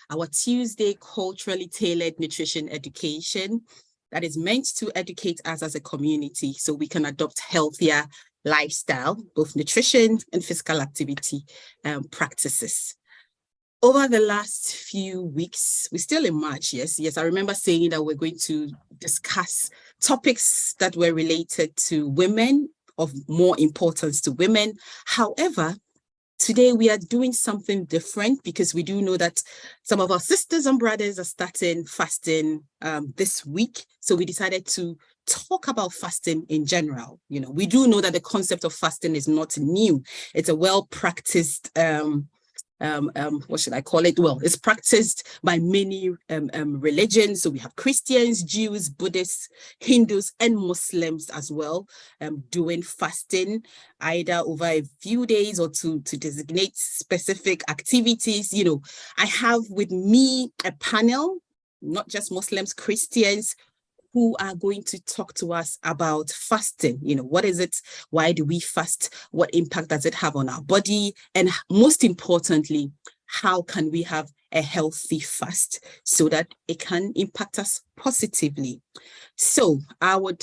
our Tuesday culturally tailored nutrition education that is meant to educate us as a community so we can adopt healthier lifestyle, both nutrition and physical activity practices. Over the last few weeks, we're still in March, yes, I remember saying that we're going to discuss topics that were related to women, of more importance to women. However, today we are doing something different because we do know that some of our sisters and brothers are starting fasting this week. So we decided to talk about fasting in general. You know, we do know that the concept of fasting is not new. It's a well-practiced what should I call it? Well, it's practiced by many religions. So we have Christians, Jews, Buddhists, Hindus, and Muslims as well, doing fasting either over a few days or to designate specific activities. You know, I have with me a panel, not just Muslims, Christians, who are going to talk to us about fasting. You know, what is it? Why do we fast? What impact does it have on our body? And most importantly, how can we have a healthy fast so that it can impact us positively? So I'll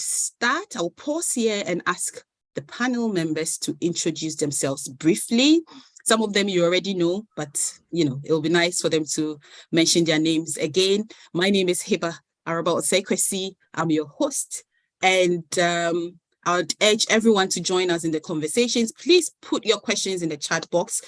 pause here and ask the panel members to introduce themselves briefly. Some of them you already know, but you know, it'll be nice for them to mention their names again. My name is Hiba Araba Osekwesi. I'm your host, and I would urge everyone to join us in the conversations. Please put your questions in the chat box.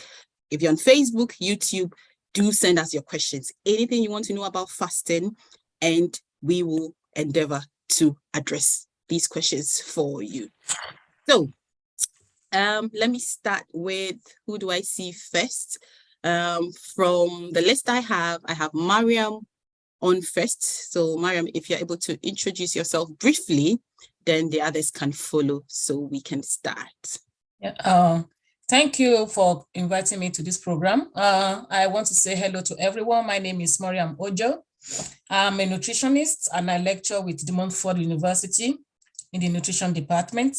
If you're on Facebook, YouTube, do send us your questions. Anything you want to know about fasting, and we will endeavor to address these questions for you. So let me start with, who do I see first? From the list I have Mariam on first. So Mariam, if you're able to introduce yourself briefly, then the others can follow so we can start. Yeah, thank you for inviting me to this program. I want to say hello to everyone. My name is Mariam Ojo. I'm a nutritionist and I lecture with De Montfort University in the nutrition department.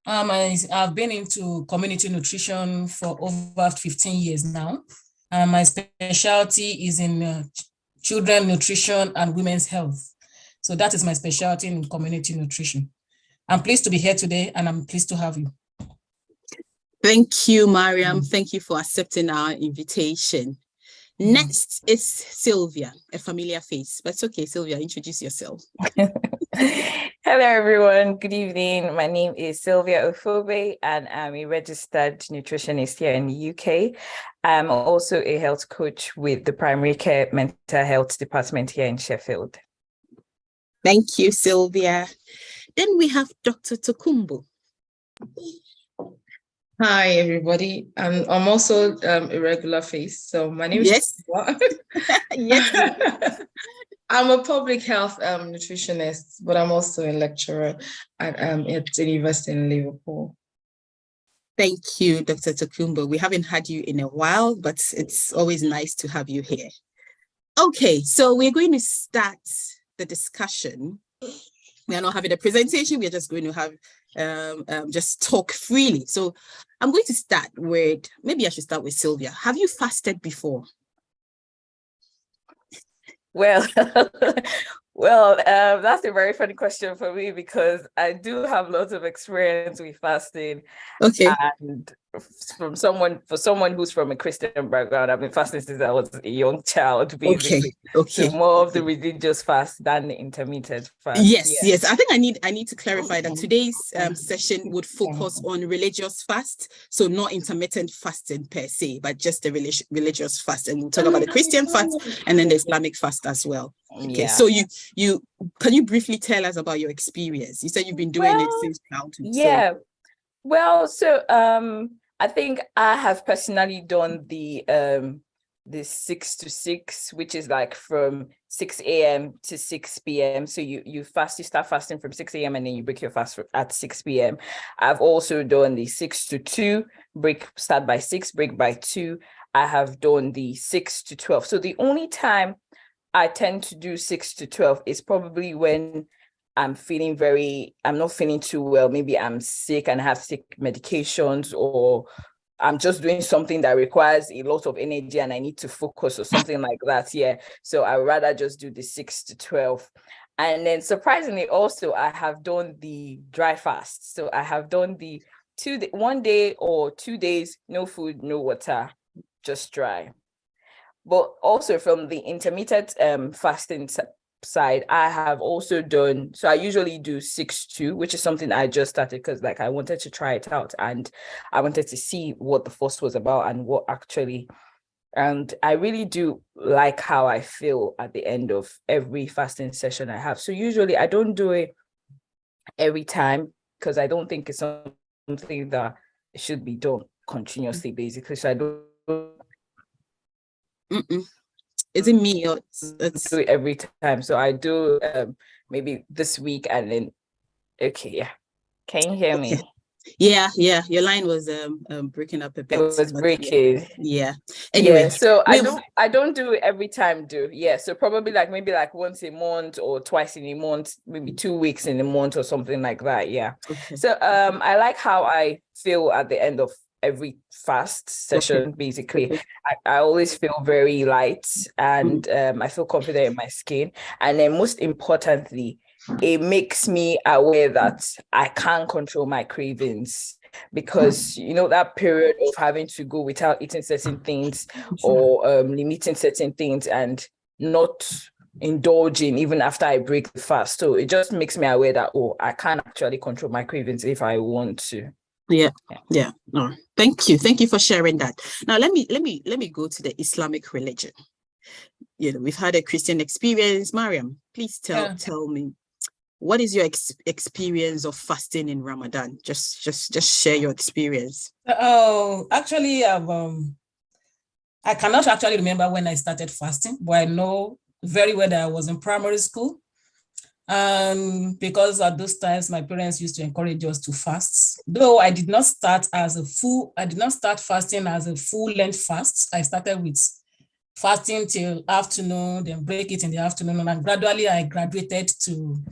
I've been into community nutrition for over 15 years now. My specialty is in children nutrition and women's health. So that is my specialty in community nutrition. I'm pleased to be here today and I'm pleased to have you. Thank you, Mariam. Thank you for accepting our invitation. Next is Sylvia, a familiar face, but it's okay, Sylvia, introduce yourself. Hello, everyone. Good evening. My name is Sylvia Ofobe, and I'm a registered nutritionist here in the UK. I'm also a health coach with the Primary Care Mental Health Department here in Sheffield. Thank you, Sylvia. Then we have Dr. Tokumbo. Hi, everybody. I'm also a regular face. So my name is Yes. I'm a public health nutritionist, but I'm also a lecturer at the University in Liverpool. Thank you, Dr. Tokumbo. We haven't had you in a while, but it's always nice to have you here. Okay, so we're going to start the discussion. We are not having a presentation. We are just going to have just talk freely. So I'm going to start with, maybe I should start with Sylvia. Have you fasted before? Well, that's a very funny question for me because I do have lots of experience with fasting. Okay. And for someone who's from a Christian background, I've been fasting since I was a young child, basically. Okay. So more of the religious fast than the intermittent fast. Yes. I think I need to clarify that today's session would focus on religious fast, so not intermittent fasting per se, but just the religious fast, and we'll talk about the Christian fast and then the Islamic fast as well. Okay. So you can you briefly tell us about your experience? You said you've been doing it since childhood. Yeah. So. Well, so I think I have personally done the 6 to 6, which is like from 6 a.m. to 6 p.m. So you start fasting from 6 a.m. and then you break your fast at 6 p.m. I've also done the 6 to 2, start by 6, break by 2. I have done the 6 to 12. So the only time I tend to do 6 to 12 is probably when I'm not feeling too well. Maybe I'm sick and have sick medications, or I'm just doing something that requires a lot of energy and I need to focus or something like that. Yeah. So I would rather just do the 6 to 12. And then surprisingly, also, I have done the dry fast. So I have done the 1 day or 2 days, no food, no water, just dry. But also from the intermittent fasting side, I have also done, so I usually do 6-2, which is something I just started because like I wanted to try it out and I wanted to see what the fast was about and what actually, and I really do like how I feel at the end of every fasting session I have. So usually I don't do it every time because I don't think it's something that should be done continuously, basically. So I don't Is it me or it's... do it every time. So I do maybe this week and then, okay, yeah. Can you hear me? Yeah, your line was breaking up a bit. It was breaking. Yeah. Anyway, yeah, so I don't do it every time, yeah. So probably like maybe like once a month or twice in a month, maybe 2 weeks in a month or something like that. Yeah. Okay. So I like how I feel at the end of every fast session. Basically, I always feel very light and I feel confident in my skin. And then most importantly, it makes me aware that I can't control my cravings, because you know that period of having to go without eating certain things or limiting certain things and not indulging even after I break the fast. So it just makes me aware that, oh, I can't actually control my cravings if I want to. Yeah. No, thank you for sharing that. Now let me go to the Islamic religion. You know, we've had a Christian experience. Mariam, please tell me, what is your experience of fasting in Ramadan? Just share your experience. Oh, actually, I cannot actually remember when I started fasting, but I know very well that I was in primary school. Because at those times, my parents used to encourage us to fast. Though I did not start fasting as a full-length fast. I started with fasting till afternoon, then break it in the afternoon, and gradually I graduated to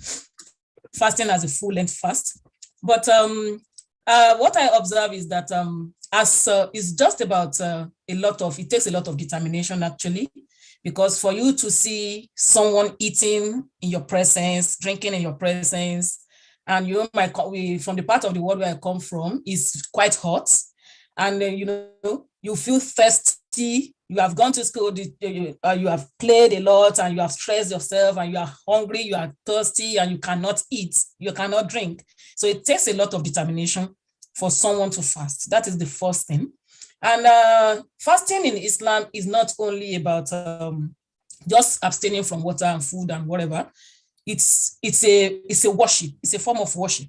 fasting as a full-length fast. But what I observe is that it's just about it takes a lot of determination actually, because for you to see someone eating in your presence, drinking in your presence, and from the part of the world where I come from is quite hot, and you feel thirsty. You have gone to school, you have played a lot, and you have stressed yourself, and you are hungry, you are thirsty, and you cannot eat, you cannot drink. So it takes a lot of determination for someone to fast. That is the first thing. And fasting in Islam is not only about just abstaining from water and food and whatever. It's a worship. It's a form of worship,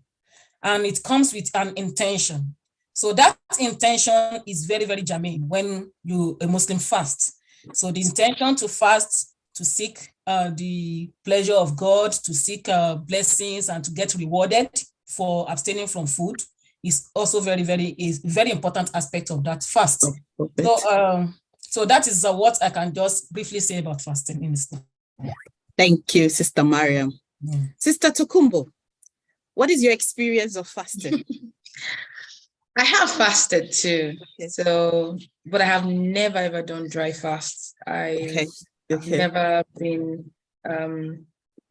and it comes with an intention. So that intention is very, very germane when a Muslim fasts. So the intention to fast, to seek the pleasure of God, to seek blessings, and to get rewarded for abstaining from food is also very, very important aspect of that fast. So that is what I can just briefly say about fasting in Islam. Thank you, Sister Mariam. Sister Tokumbo, what is your experience of fasting? I have fasted too, but I have never ever done dry fasts. I've never been,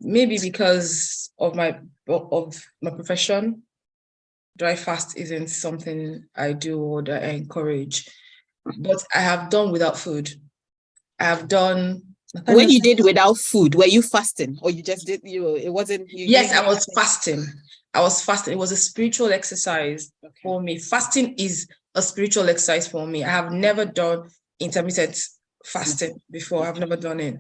maybe because of my profession, dry fast isn't something I do or that I encourage. But I have done without food. I have done. When you did without food, were you fasting, or you just did? It wasn't. Yes, I was fasting. It was a spiritual exercise for me. Fasting is a spiritual exercise for me. I have never done intermittent fasting before. I've never done it.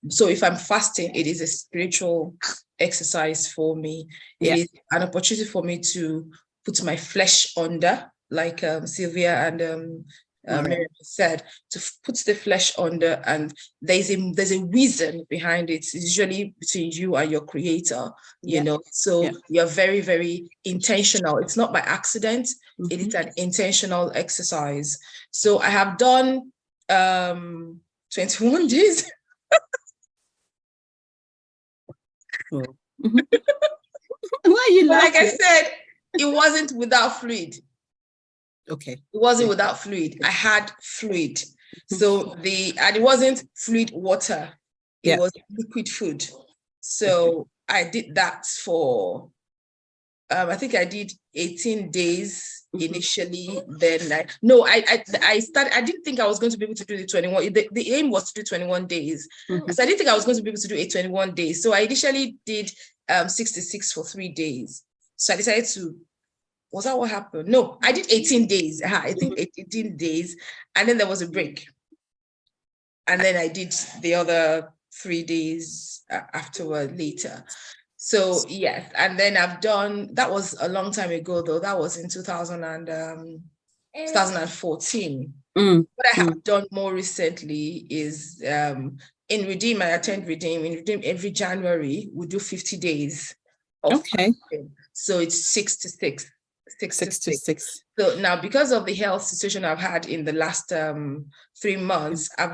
So if I'm fasting, it is a spiritual exercise for me. It is an opportunity for me to put my flesh under, like Sylvia and Miriam said, to put the flesh under, and there's a reason behind it. It's usually between you and your creator, you know. So you're very, very intentional. It's not by accident. It is an intentional exercise. So I have done 21 days. Why are you laughing? Like I said, it wasn't without fluid. Okay. It wasn't without fluid. I had fluid. So and it wasn't fluid water. It was liquid food. So I did that for, I think I did 18 days initially. Then I started, I didn't think I was going to be able to do the 21. The aim was to do 21 days. So I didn't think I was going to be able to do 21 days. So I initially did 66 for 3 days. So I decided to, was that what happened? No, I did 18 days. I think 18 days. And then there was a break. And then I did the other 3 days afterward later. So yes, and then I've done, that was a long time ago though, that was in 2014. What I have done more recently is in Redeem, I attend Redeem. In Redeem every January, we do 50 days. Okay. So it's 6 to 6. 6 to 6. So now, because of the health situation I've had in the last 3 months, I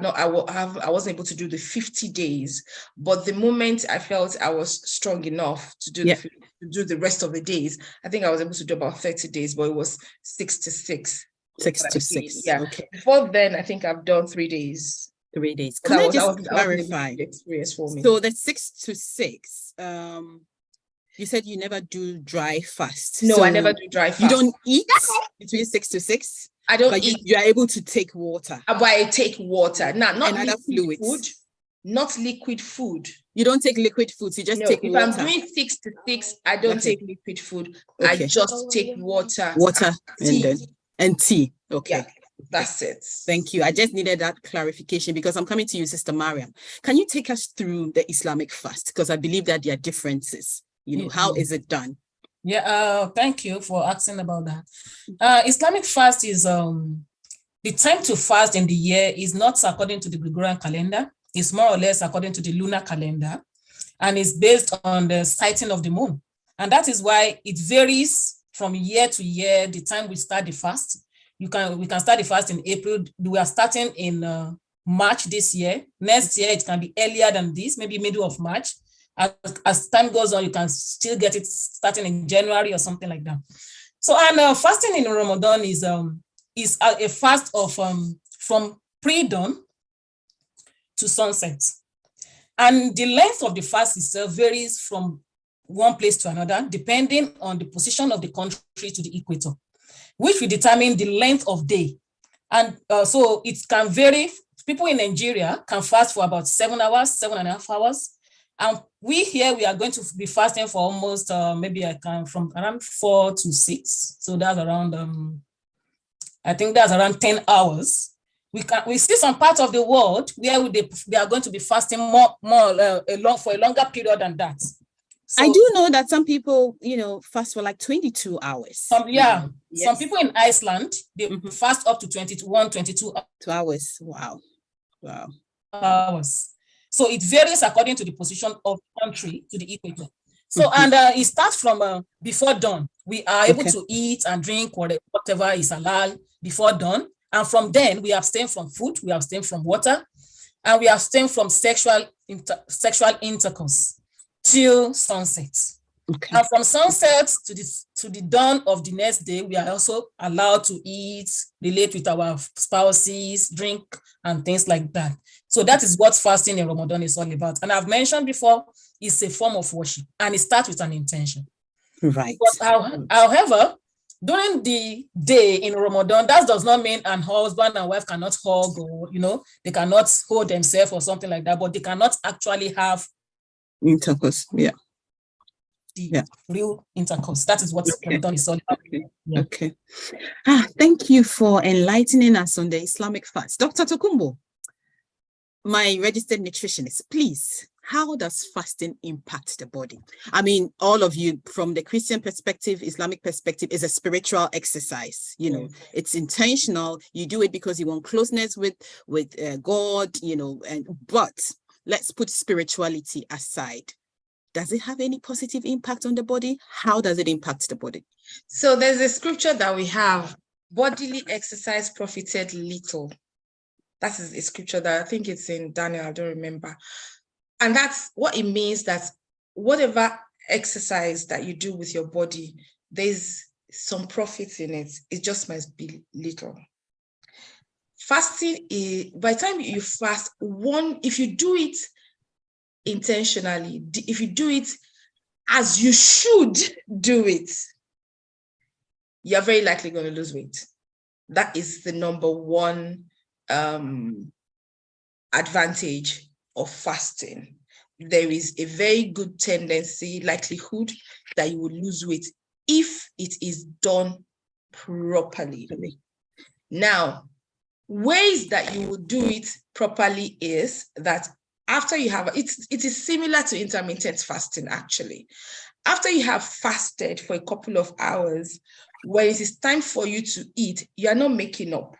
wasn't able to do the 50 days. But the moment I felt I was strong enough to do to do the rest of the days, I think I was able to do about 30 days. But it was 6 to 6. 6 to 6. Yeah. Okay. Before then, I think I've done 3 days. 3 days. Can I just clarify? Experience for me. So the 6 to 6. You said you never do dry fast. No, I never do dry fast. You don't eat between 6 to 6? I don't eat. You are able to take water. But I take water. Not liquid fluids. Food, not liquid food. You don't take liquid foods, you just take water. If I'm doing 6 to 6, I don't take liquid food. Okay. I just take water. Water and tea. Okay. Yeah, that's it. Thank you. I just needed that clarification because I'm coming to you, Sister Mariam. Can you take us through the Islamic fast? Because I believe that there are differences. How is it done? Yeah, thank you for asking about that. Islamic fast is the time to fast in the year is not according to the Gregorian calendar. It's more or less according to the lunar calendar, and it's based on the sighting of the moon. And that is why it varies from year to year, the time we start the fast. We can start the fast in April. We are starting in March this year. Next year, it can be earlier than this, maybe middle of March. As time goes on, you can still get it starting in January or something like that. So, and fasting in Ramadan is a fast of from pre-dawn to sunset. And the length of the fast itself varies from one place to another, depending on the position of the country to the equator, which will determine the length of day. And so it can vary. People in Nigeria can fast for about 7 hours, 7.5 hours. And we are going to be fasting for almost from around 4 to 6. So that's around, I think that's around 10 hours. We see some parts of the world where they are going to be fasting for a longer period than that. So, I do know that some people, fast for like 22 hours. Some people in Iceland, they fast up to 22 hours. Wow. Hours. So it varies according to the position of the country to the equator. So, and it starts from before dawn. We are able to eat and drink whatever is halal before dawn. And from then, we abstain from food, we abstain from water, and we abstain from sexual intercourse till sunset. Okay. And from sunset to the dawn of the next day, we are also allowed to eat, relate with our spouses, drink, and things like that. So that is what fasting in Ramadan is all about. And I've mentioned before, it's a form of worship, and it starts with an intention. Right. But however, during the day in Ramadan, that does not mean an husband and wife cannot hug or, they cannot hold themselves or something like that, but they cannot actually have intercourse. Yeah. Real intercourse. That is what Ramadan is all about. Okay. Yeah. Okay. Thank you for enlightening us on the Islamic fast. Dr. Tokumbo, my registered nutritionist, please, how does fasting impact the body? I mean, all of you, from the Christian perspective, Islamic perspective, is a spiritual exercise. It's intentional. You do it because you want closeness with God, but let's put spirituality aside. Does it have any positive impact on the body? How does it impact the body? So there's a scripture that we have, bodily exercise profited little. That is a scripture that I think it's in Daniel, I don't remember. And that's what it means, that whatever exercise that you do with your body, there's some profits in it. It just must be little. Fasting is, by the time you fast, if you do it intentionally, if you do it as you should do it, you're very likely going to lose weight. That is the number one advantage of fasting. There is a very good tendency, likelihood, that you will lose weight if it is done properly. Now, ways that you will do it properly is that after you have, it is similar to intermittent fasting, actually. After you have fasted for a couple of hours, when it is time for you to eat, you are not making up.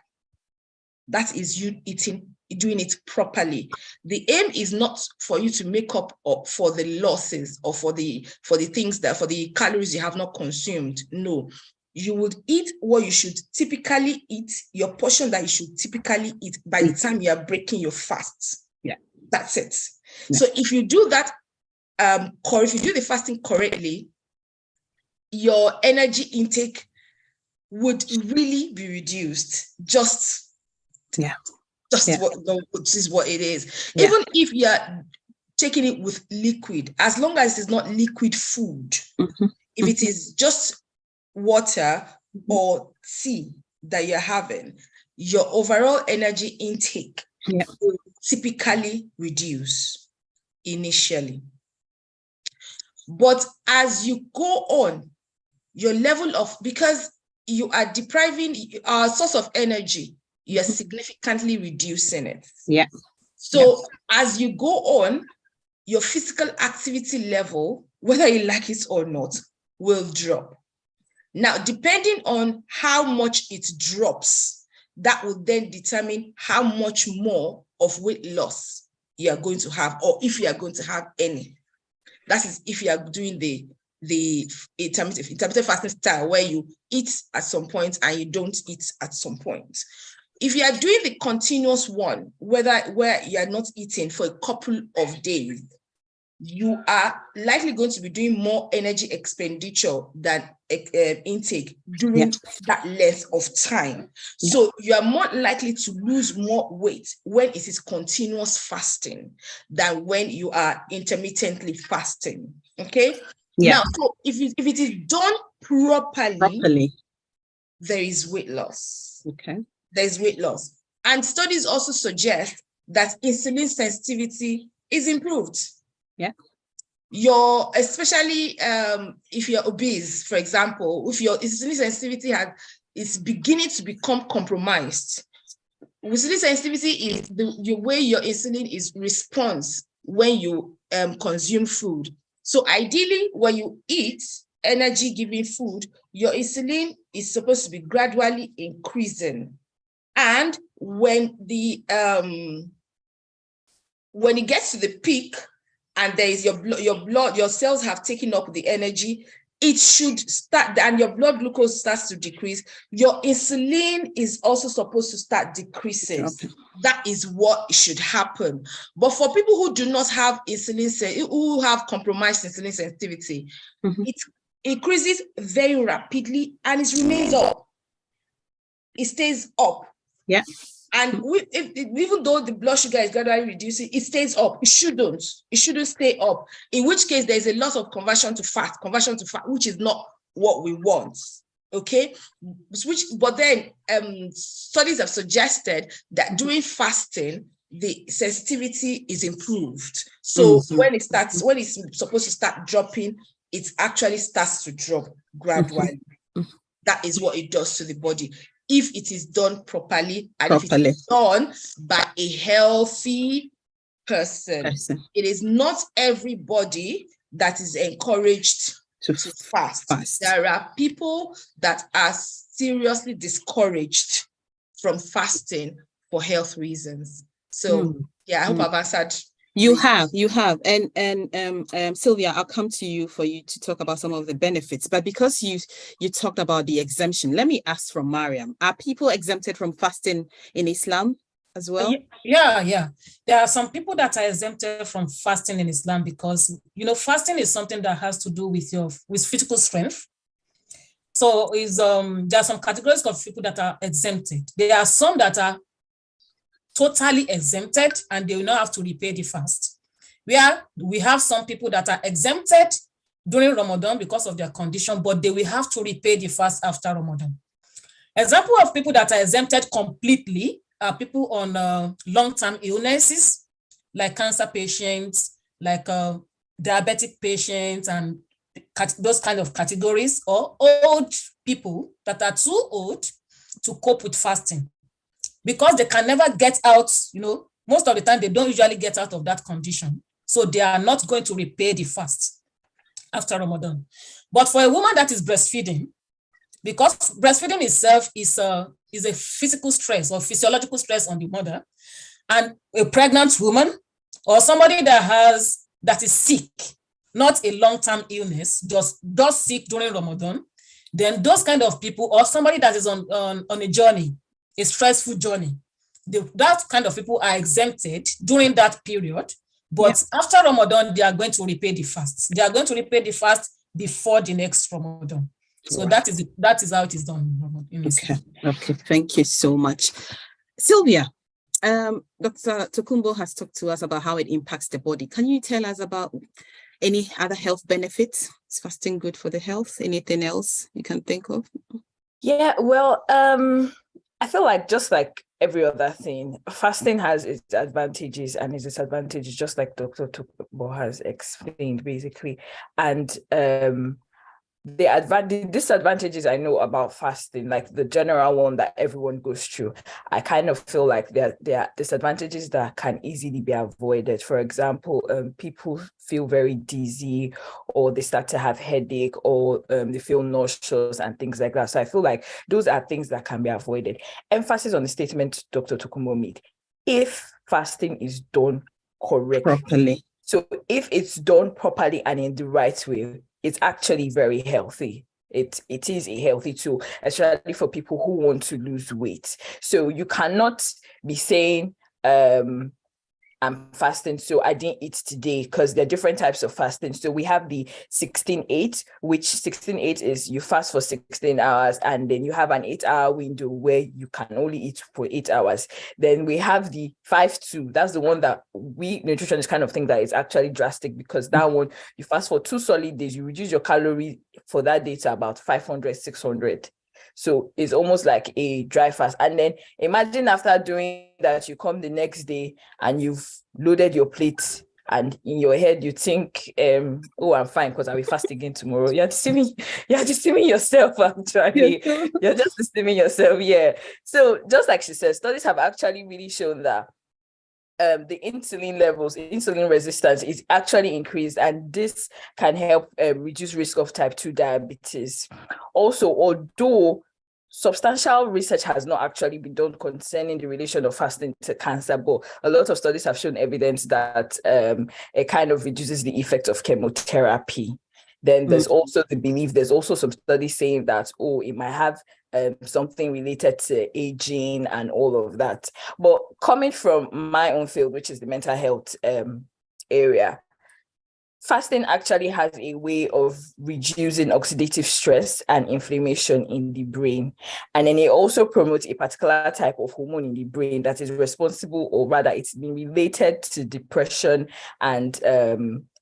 That is you eating, doing it properly. The aim is not for you to make up for the losses or for the things that, for the calories you have not consumed. No, you would eat what you should typically eat, your portion that you should typically eat by the time you are breaking your fast. Yeah, that's it. Yeah. So if you do that, if you do the fasting correctly, your energy intake would really be reduced. Just this is what it is. Yeah. Even if you are taking it with liquid, as long as it's not liquid food, if it is just water or tea that you're having, your overall energy intake will typically reduce initially. But as you go on, your level of, because you are depriving our source of energy, you are significantly reducing it. Yeah. So as you go on, your physical activity level, whether you like it or not, will drop. Now, depending on how much it drops, that will then determine how much more of weight loss you are going to have, or if you are going to have any. That is if you are doing the intermittent fasting style, where you eat at some point and you don't eat at some point. If you are doing the continuous one, where you are not eating for a couple of days, you are likely going to be doing more energy expenditure than intake during that length of time. So you are more likely to lose more weight when it is continuous fasting than when you are intermittently fasting. Okay. Now, so if it is done properly, there is weight loss. Okay. There's weight loss. And studies also suggest that insulin sensitivity is improved. Yeah. Especially if you're obese, for example, if your insulin sensitivity is beginning to become compromised. Insulin sensitivity is the way your insulin responds when you consume food. So ideally, when you eat energy-giving food, your insulin is supposed to be gradually increasing. And when it gets to the peak, and there is your cells have taken up the energy, it should start, and your blood glucose starts to decrease. Your insulin is also supposed to start decreasing. Okay. That is what should happen. But for people who do not have who have compromised insulin sensitivity, it increases very rapidly and it remains up. It stays up. Yeah. And even though the blood sugar is gradually reducing, it stays up. It shouldn't stay up. In which case, there's a lot of conversion to fat, which is not what we want. Okay. But then studies have suggested that during fasting, the sensitivity is improved. So when it's supposed to start dropping, it actually starts to drop gradually. That is what it does to the body, if it is done properly and if it is done by a healthy person. It is not everybody that is encouraged to fast. There are people that are seriously discouraged from fasting for health reasons. So I hope I've answered. You have, and Sylvia, I'll come to you for you to talk about some of the benefits. But because you talked about the exemption, let me ask from Mariam: are people exempted from fasting in Islam as well? Yeah. There are some people that are exempted from fasting in Islam because fasting is something that has to do with physical strength. So there are some categories of people that are exempted. There are some that are totally exempted and they will not have to repay the fast. Where we have some people that are exempted during Ramadan because of their condition, but they will have to repay the fast after Ramadan. Example of people that are exempted completely are people on long-term illnesses, like cancer patients, like diabetic patients, and those kind of categories, or old people that are too old to cope with fasting because they can never get out, most of the time they don't usually get out of that condition. So they are not going to repay the fast after Ramadan. But for a woman that is breastfeeding, because breastfeeding itself is a physical stress or physiological stress on the mother, and a pregnant woman or somebody that is sick, not a long-term illness, just does sick during Ramadan, then those kind of people, or somebody that is on a journey, a stressful journey, that kind of people are exempted during that period. But after Ramadan, they are going to repay the fast. They are going to repay the fast before the next Ramadan. So that is how it is done. Okay, thank you so much. Sylvia, Dr. Tokumbo has talked to us about how it impacts the body. Can you tell us about any other health benefits? Is fasting good for the health? Anything else you can think of? Yeah, well, I feel like just like every other thing, fasting has its advantages and its disadvantages, just like Dr. Tokumbo has explained, basically. And the disadvantages I know about fasting, like the general one that everyone goes through, I kind of feel like there are disadvantages that can easily be avoided. For example, people feel very dizzy, or they start to have headache, or they feel nauseous and things like that. So I feel like those are things that can be avoided. Emphasis on the statement Dr. Tokumbo made: if fasting is done correctly, properly. So if it's done properly and in the right way, it's actually very healthy. It is a healthy tool, especially for people who want to lose weight. So you cannot be saying, I'm fasting, so I didn't eat today, because there are different types of fasting. So we have the 16-8, which 16-8 is you fast for 16 hours, and then you have an 8-hour window where you can only eat for 8 hours. Then we have the 5-2. That's the one that we nutritionists kind of think that is actually drastic, because that one, you fast for 2 solid days, you reduce your calorie for that day to about 500, 600. So it's almost like a dry fast. And then imagine after doing that, you come the next day and you've loaded your plate, and in your head you think, oh, I'm fine because I'll be fast again tomorrow. You're deceiving yourself, actually. You're just deceiving yourself. Yeah. So just like she said, studies have actually really shown that the insulin resistance is actually increased, and this can help reduce risk of type 2 diabetes. Also, although substantial research has not actually been done concerning the relation of fasting to cancer, but a lot of studies have shown evidence that it kind of reduces the effect of chemotherapy. Then there's also the belief, there's also some studies saying that, it might have something related to aging and all of that. But coming from my own field, which is the mental health area, fasting actually has a way of reducing oxidative stress and inflammation in the brain. And then it also promotes a particular type of hormone in the brain that is responsible, or rather it's been related to depression and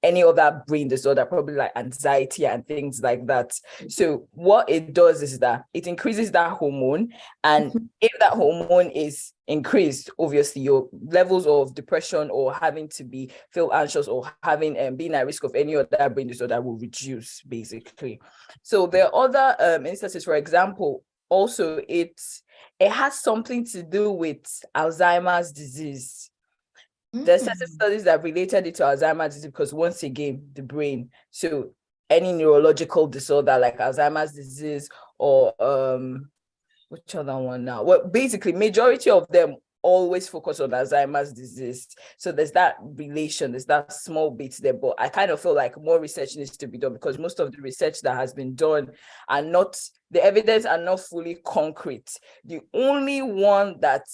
any other brain disorder, probably like anxiety and things like that. So what it does is that it increases that hormone. And if that hormone is increased, obviously your levels of depression or having to feel anxious or having being at risk of any other brain disorder will reduce, basically. So there are other instances. For example, also it has something to do with Alzheimer's disease. There's certain studies that related it to Alzheimer's disease, because once again, the brain. So any neurological disorder like Alzheimer's disease, or which other one now? Well, basically, majority of them always focus on Alzheimer's disease. So there's that relation, there's that small bit there, but I kind of feel like more research needs to be done, because most of the research that has been done the evidence are not fully concrete. The only one that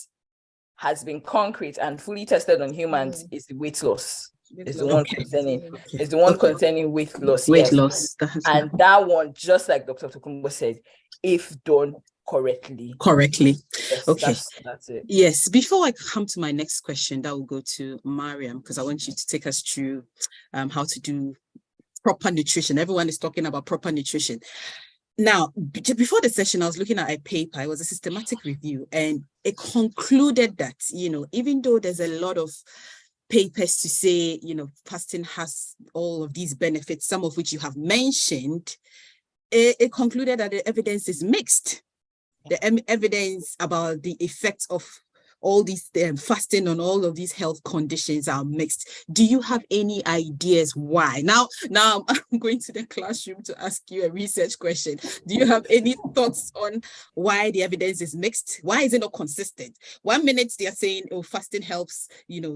has been concrete and fully tested on humans is the weight loss. It's the one concerning. It's the one concerning weight loss. Weight yes. loss. And that one, just like Dr. Tokumbo said, if done correctly. Yes, Okay. That's it. Yes. Before I come to my next question, that will go to Mariam, because I want you to take us through how to do proper nutrition. Everyone is talking about proper nutrition. Now, before the session, I was looking at a paper. It was a systematic review, and it concluded that, even though there's a lot of papers to say, fasting has all of these benefits, some of which you have mentioned, it concluded that the evidence is mixed. The evidence about the effects of all these fasting on all of these health conditions are mixed. Do you have any ideas why? Now I'm going to the classroom to ask you a research question. Do you have any thoughts on why the evidence is mixed? Why is it not consistent? 1 minute they are saying, oh, fasting helps,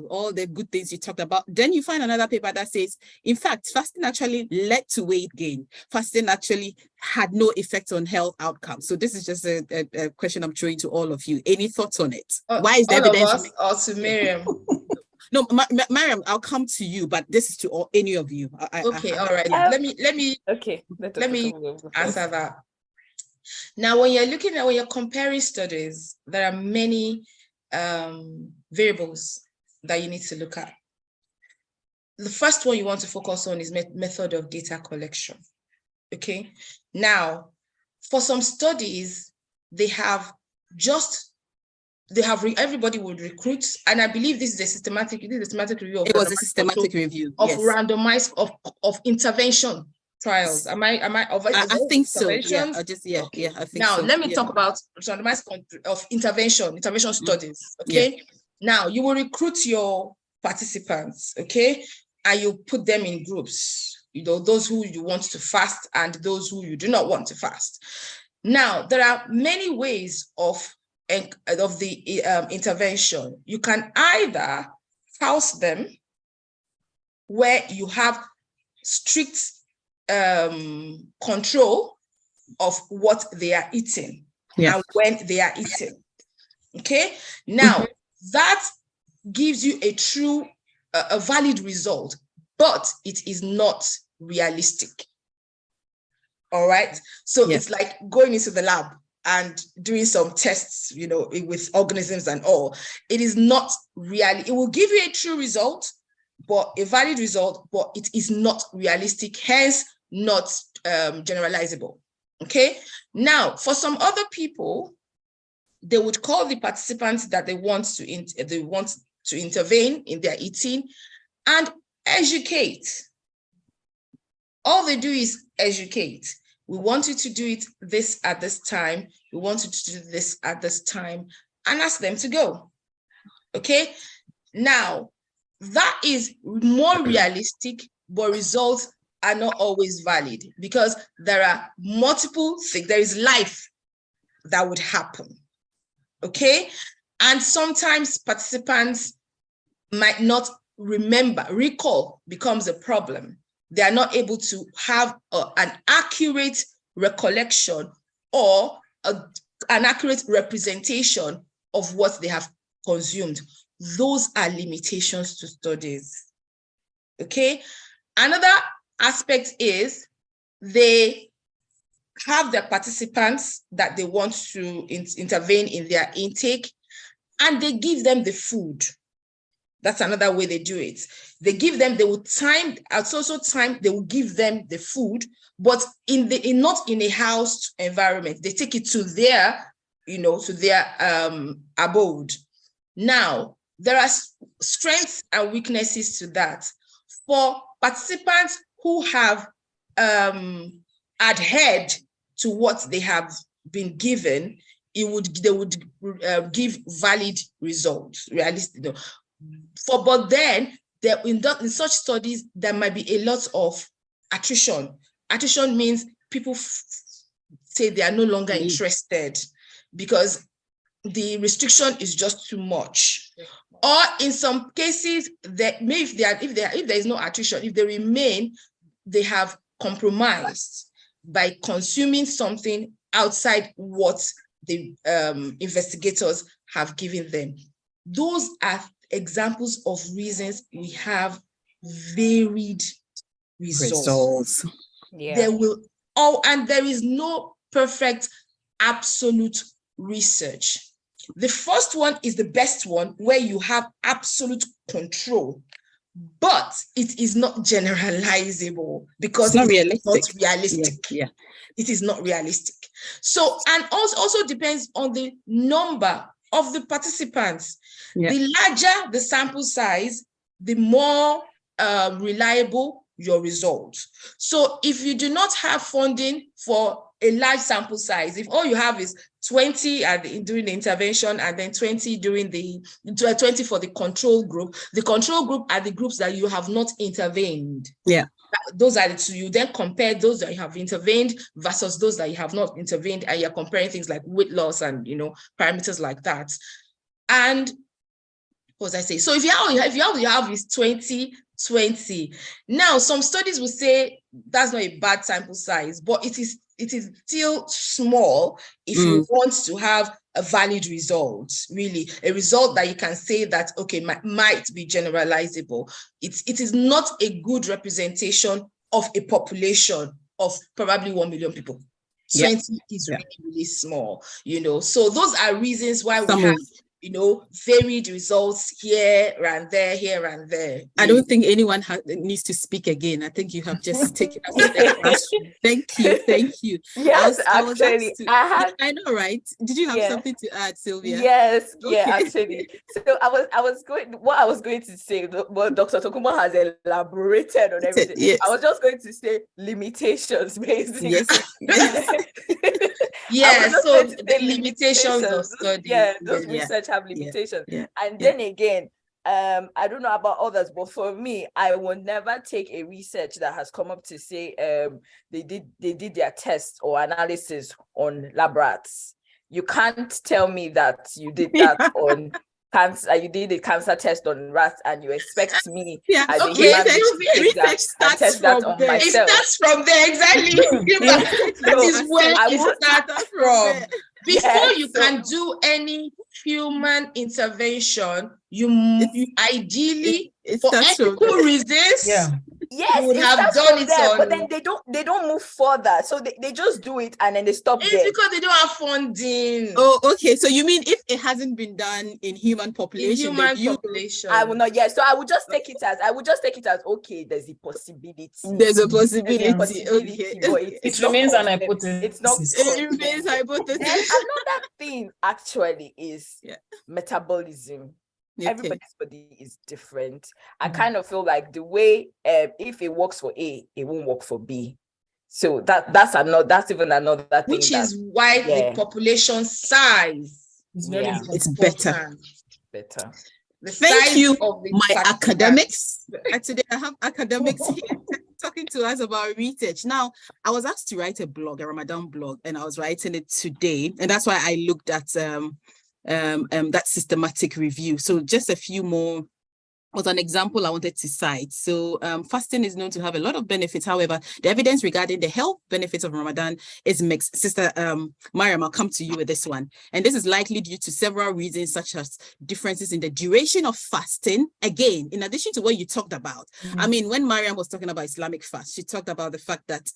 all the good things you talked about. Then you find another paper that says, in fact, fasting actually led to weight gain. Fasting actually had no effect on health outcomes. So this is just a question I'm throwing to all of you. Any thoughts on it? Why is the evidence? Or to Miriam? No, Mariam, I'll come to you, but this is to any of you. Okay, all right. Let me answer that. Now, when you're comparing studies, there are many variables that you need to look at. The first one you want to focus on is method of data collection. Okay. Now, for some studies, everybody would recruit, and I believe this is a systematic review. It was a systematic review of randomized of intervention trials. Am I I think so. Yeah, I think now, so. Let me talk about randomized of intervention studies. Okay. Yeah. Now you will recruit your participants, okay, and you put them in groups. Those who you want to fast and those who you do not want to fast. Now, there are many ways of the intervention. You can either house them where you have strict control of what they are eating and when they are eating. Okay. Now, that gives you a valid result, but it is not realistic. All right. So it's like going into the lab and doing some tests, with organisms and all. It is not really, it will give you a true result, but a valid result, but it is not realistic, hence not generalizable. Okay. Now, for some other people, they would call the participants that they want to intervene in their eating and educate. All they do is educate. We want you to do this at this time. We want you to do this at this time, and ask them to go. Okay. Now, that is more realistic, but results are not always valid because there are multiple things. There is life that would happen. Okay. And sometimes participants might not recall becomes a problem. They are not able to have an accurate recollection or an accurate representation of what they have consumed. Those are limitations to studies. Okay. Another aspect is they have their participants that they want to intervene in their intake, and they give them the food. That's another way they do it. They give them, they will time, at also time, they will give them the food, but not in a housed environment. They take it to their, to their abode. Now, there are strengths and weaknesses to that. For participants who have adhered to what they have been given, they would give valid results, realistic. But then in such studies, there might be a lot of attrition. Attrition means people say they are no longer interested because the restriction is just too much. Or in some cases, that maybe if there is no attrition, if they remain, they have compromised by consuming something outside what the investigators have given them. Those are examples of reasons we have varied results. Yeah. There is no perfect absolute research. The first one is the best one, where you have absolute control, but it is not generalizable because It's not realistic. Yeah. It is not realistic. So, and also depends on the number of the participants. Yeah. The larger the sample size, the more reliable your results. So if you do not have funding for a large sample size, if all you have is 20 during the intervention and then 20 during 20 for the control group are the groups that you have not intervened. Yeah. Those are the two. You then compare those that you have intervened versus those that you have not intervened, and you're comparing things like weight loss and parameters like that. And what was I say? So if you have is 20. Now, some studies will say that's not a bad sample size, but it is still small if you want to have a valid result, really, a result that you can say that, okay, might be generalizable. It is not a good representation of a population of probably 1 million people. 20 is really, really small, So those are reasons why we have varied results here and there. I don't think anyone needs to speak again. I think you have just taken us to the classroom. Thank you. Yes, I know, right? Did you have something to add, Sylvia? Yes, actually. So I was going to say, what Dr. Tokumo has elaborated on everything. Yes. I was just going to say limitations, basically. Yes. So the limitations of study. Yeah, those research have limitations. And then again, I don't know about others, but for me, I will never take a research that has come up to say they did their test or analysis on lab rats. You can't tell me that you did that on cancer. You did a cancer test on rats, and you expect me as a human being to test that on myself. It starts from there, exactly. That is where it starts from. Before you can do any human intervention, you ideally, for ethical reasons, you would have done it there, but then they don't move further, so they just do it and then they stop. It's because they don't have funding. Oh, okay. So you mean if it hasn't been done in human population, I will not. So I would just take it as okay. There's a possibility. There's a possibility. Okay. But it remains an hypothesis. It's not. It remains hypothesis. And another thing actually is metabolism. Okay. Everybody's body is different. I kind of feel like the way if it works for A, it won't work for B. So that's even another thing. Which is why the population size is very important. It's better. Thank you, my academics. Today I have academics here talking to us about research. Now, I was asked to write a Ramadan blog, and I was writing it today, and that's why I looked at that systematic review. So just a few more was an example I wanted to cite. So fasting is known to have a lot of benefits. However, the evidence regarding the health benefits of Ramadan is mixed. Sister Mariam, I'll come to you with this one. And this is likely due to several reasons, such as differences in the duration of fasting. Again, in addition to what you talked about, I mean, when Mariam was talking about Islamic fast, she talked about the fact that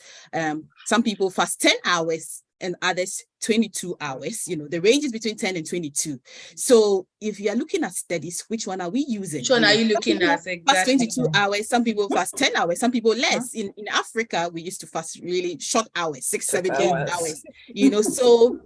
some people fast 10 hours and others 22 hours. The range is between 10 and 22. So if you are looking at studies, which one are we using? Which one are you looking at? Exactly. Fast 22 hours. Some people fast 10 hours. Some people less. In Africa, we used to fast really short hours, 6, 7, 8 hours. So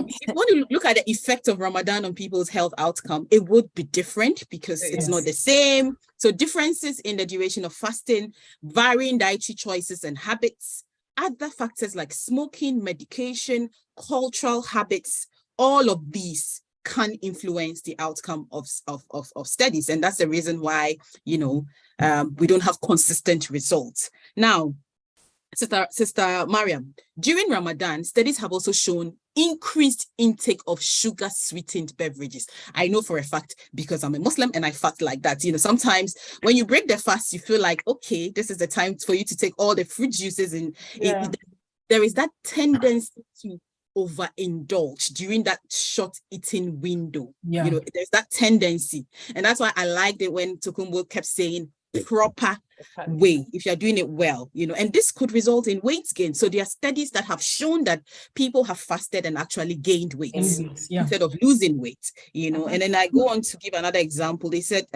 if you want to look at the effect of Ramadan on people's health outcome, it would be different because it's not the same. So differences in the duration of fasting, varying dietary choices and habits, other factors like smoking, medication, cultural habits, all of these can influence the outcome of studies. And that's the reason why, we don't have consistent results. Now, Sister Mariam, during Ramadan, studies have also shown increased intake of sugar-sweetened beverages. I know for a fact because I'm a Muslim and I fast like that. Sometimes when you break the fast, you feel like, okay, this is the time for you to take all the fruit juices. And there is that tendency to overindulge during that short eating window. There's that tendency. And that's why I liked it when Tokumbo kept saying, proper way, if you're doing it well, and this could result in weight gain. So there are studies that have shown that people have fasted and actually gained weight instead of losing weight, and then I go on to give another example. They said,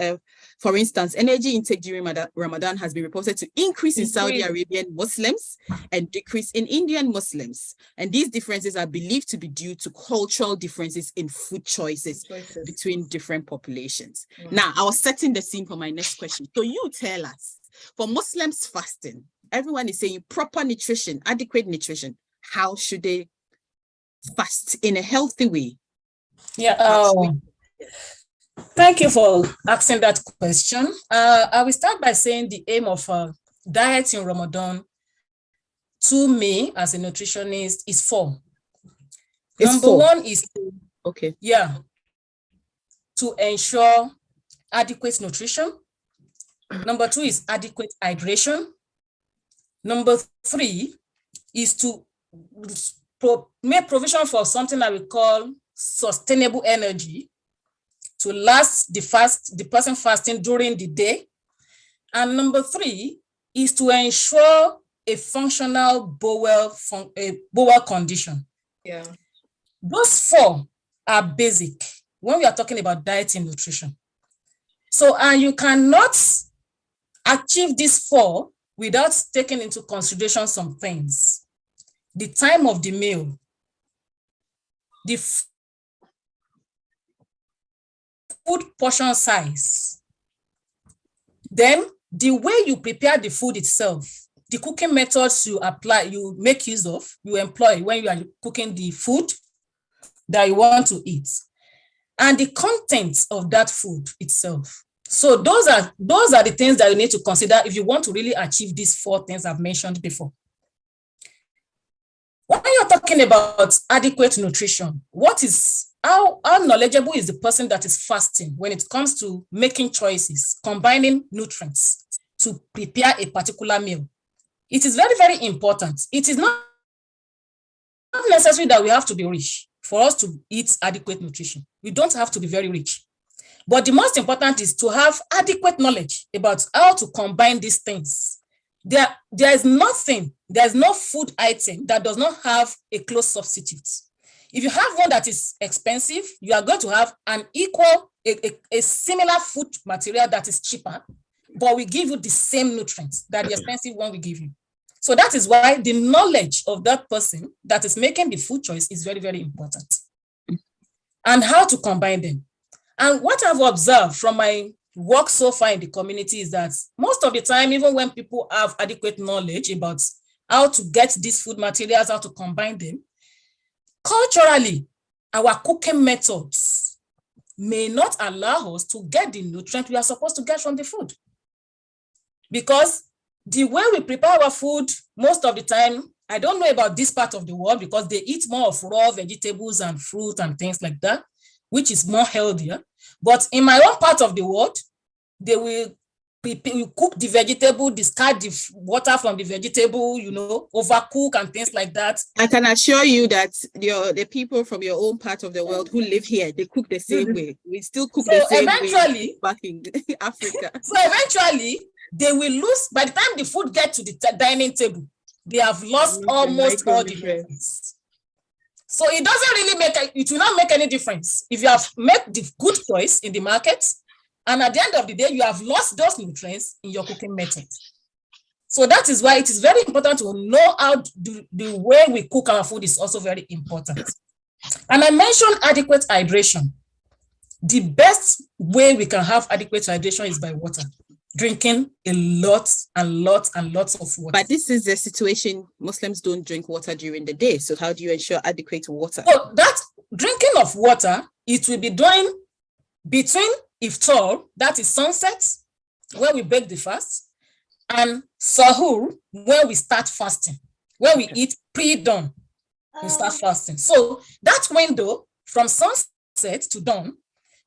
for instance, energy intake during Ramadan has been reported to increase in Saudi Arabian Muslims and decrease in Indian Muslims. And these differences are believed to be due to cultural differences in food choices between different populations. Now, I was setting the scene for my next question. So you tell us, for Muslims fasting, everyone is saying proper nutrition, adequate nutrition. How should they fast in a healthy way? Yeah. Thank you for asking that question. I will start by saying the aim of diet in Ramadan, to me as a nutritionist, is four. Number one is to ensure adequate nutrition. Number two is adequate hydration. Number three is to make provision for something that we call sustainable energy to last the person fasting during the day. And number three is to ensure a functional bowel condition. Yeah. Those four are basic when we are talking about diet and nutrition. So, and you cannot achieve these four without taking into consideration some things. The time of the meal, the food portion size, then the way you prepare the food itself, the cooking methods you apply, you make use of, you employ when you are cooking the food that you want to eat, and the contents of that food itself. So those are the things that you need to consider if you want to really achieve these four things I've mentioned before. When you're talking about adequate nutrition, how knowledgeable is the person that is fasting when it comes to making choices, combining nutrients to prepare a particular meal? It is very, very important. It is not necessary that we have to be rich for us to eat adequate nutrition. We don't have to be very rich. But the most important is to have adequate knowledge about how to combine these things. There is no food item that does not have a close substitute. If you have one that is expensive, you are going to have a similar food material that is cheaper, but we give you the same nutrients that the expensive one will give you. So that is why the knowledge of that person that is making the food choice is very, very important. And how to combine them. And what I've observed from my work so far in the community is that most of the time, even when people have adequate knowledge about how to get these food materials, how to combine them, culturally, our cooking methods may not allow us to get the nutrient we are supposed to get from the food. Because the way we prepare our food, most of the time, I don't know about this part of the world because they eat more of raw vegetables and fruit and things like that, which is more healthier. But in my own part of the world, they will cook the vegetable, discard the water from the vegetable, overcook and things like that. I can assure you that the people from your own part of the world who live here, they cook the same way. We still cook the same way back in Africa. So eventually, they will lose, by the time the food gets to the dining table, they have lost almost all the nutrients. So it doesn't really it will not make any difference if you have made the good choice in the market, and at the end of the day, you have lost those nutrients in your cooking method. So that is why it is very important to know how the way we cook our food is also very important. And I mentioned adequate hydration. The best way we can have adequate hydration is by water. Drinking a lot and lots of water. But this is the situation, Muslims don't drink water during the day. So how do you ensure adequate water? So that drinking of water, it will be done between iftar, that is sunset, where we break the fast, and sahur, where we start fasting. When we eat pre-dawn, we start fasting. So that window from sunset to dawn,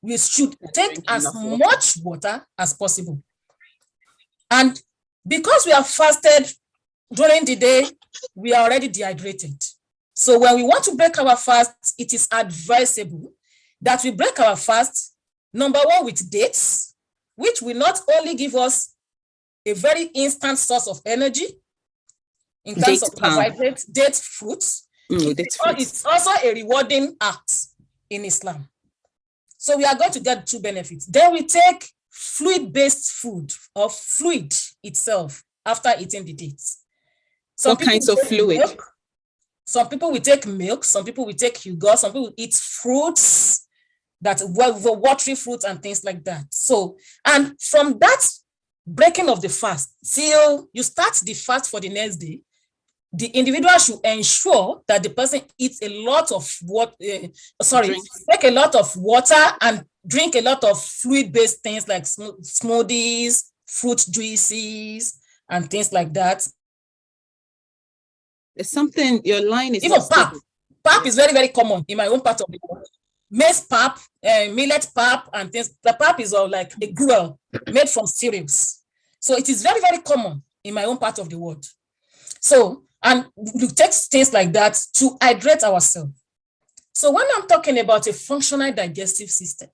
we should take as much water as possible. And because we have fasted during the day, we are already dehydrated. So when we want to break our fast, it is advisable that we break our fast, number one, with dates, which will not only give us a very instant source of energy in terms of carbohydrates, date fruits. It's also a rewarding act in Islam. So we are going to get two benefits. Then we take fluid-based food or fluid itself after eating the dates. What kinds of fluid? Milk. Some people will take milk, some people will take yogurt, some people eat fruits, that watery fruits and things like that. So, and from that breaking of the fast till you start the fast for the next day, the individual should ensure that the person eats a lot of take a lot of water and drink a lot of fluid-based things like smoothies, fruit juices, and things like that. There's something, your line is even pap. Pap is very, very common in my own part of the world. Maize pap, millet pap, and things. The pap is all like a gruel made from cereals. So it is very, very common in my own part of the world. So, and we take things like that to hydrate ourselves. So when I'm talking about a functional digestive system,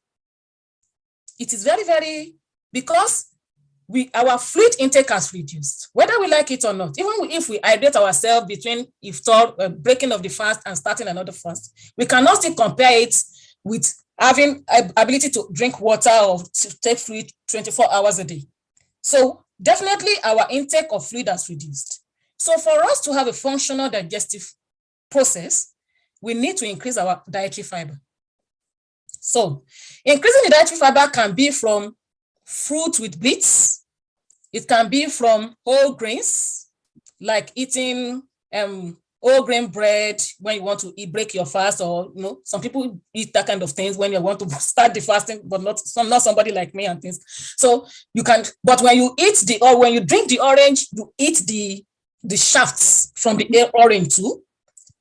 it is very, very, because our fluid intake has reduced, whether we like it or not. Even if we hydrate ourselves between iftar, breaking of the fast and starting another fast, we cannot still compare it with having ability to drink water or to take fluid 24 hours a day. So definitely our intake of fluid has reduced. So for us to have a functional digestive process, we need to increase our dietary fiber. So increasing the dietary fiber can be from fruit with bits. It can be from whole grains, like eating whole grain bread when you want to break your fast, or some people eat that kind of things when you want to start the fasting, but not somebody like me and things. So you can, but when you when you drink the orange, you eat the shafts from the orange too.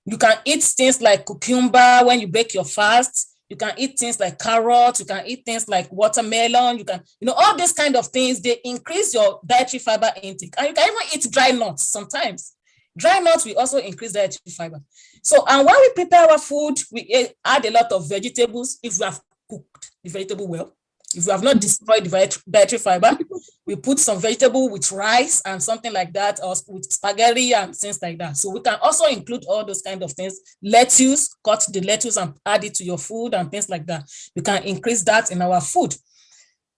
You can eat things like cucumber when you break your fast. You can eat things like carrots, you can eat things like watermelon, you can, all these kind of things, they increase your dietary fiber intake. And you can even eat dry nuts sometimes. Dry nuts will also increase dietary fiber. So, and when we prepare our food, we add a lot of vegetables if we have cooked the vegetable well. If we have not destroyed the dietary fiber, we put some vegetable with rice and something like that, or with spaghetti and things like that. So we can also include all those kind of things. Lettuce, cut the lettuce and add it to your food and things like that. We can increase that in our food.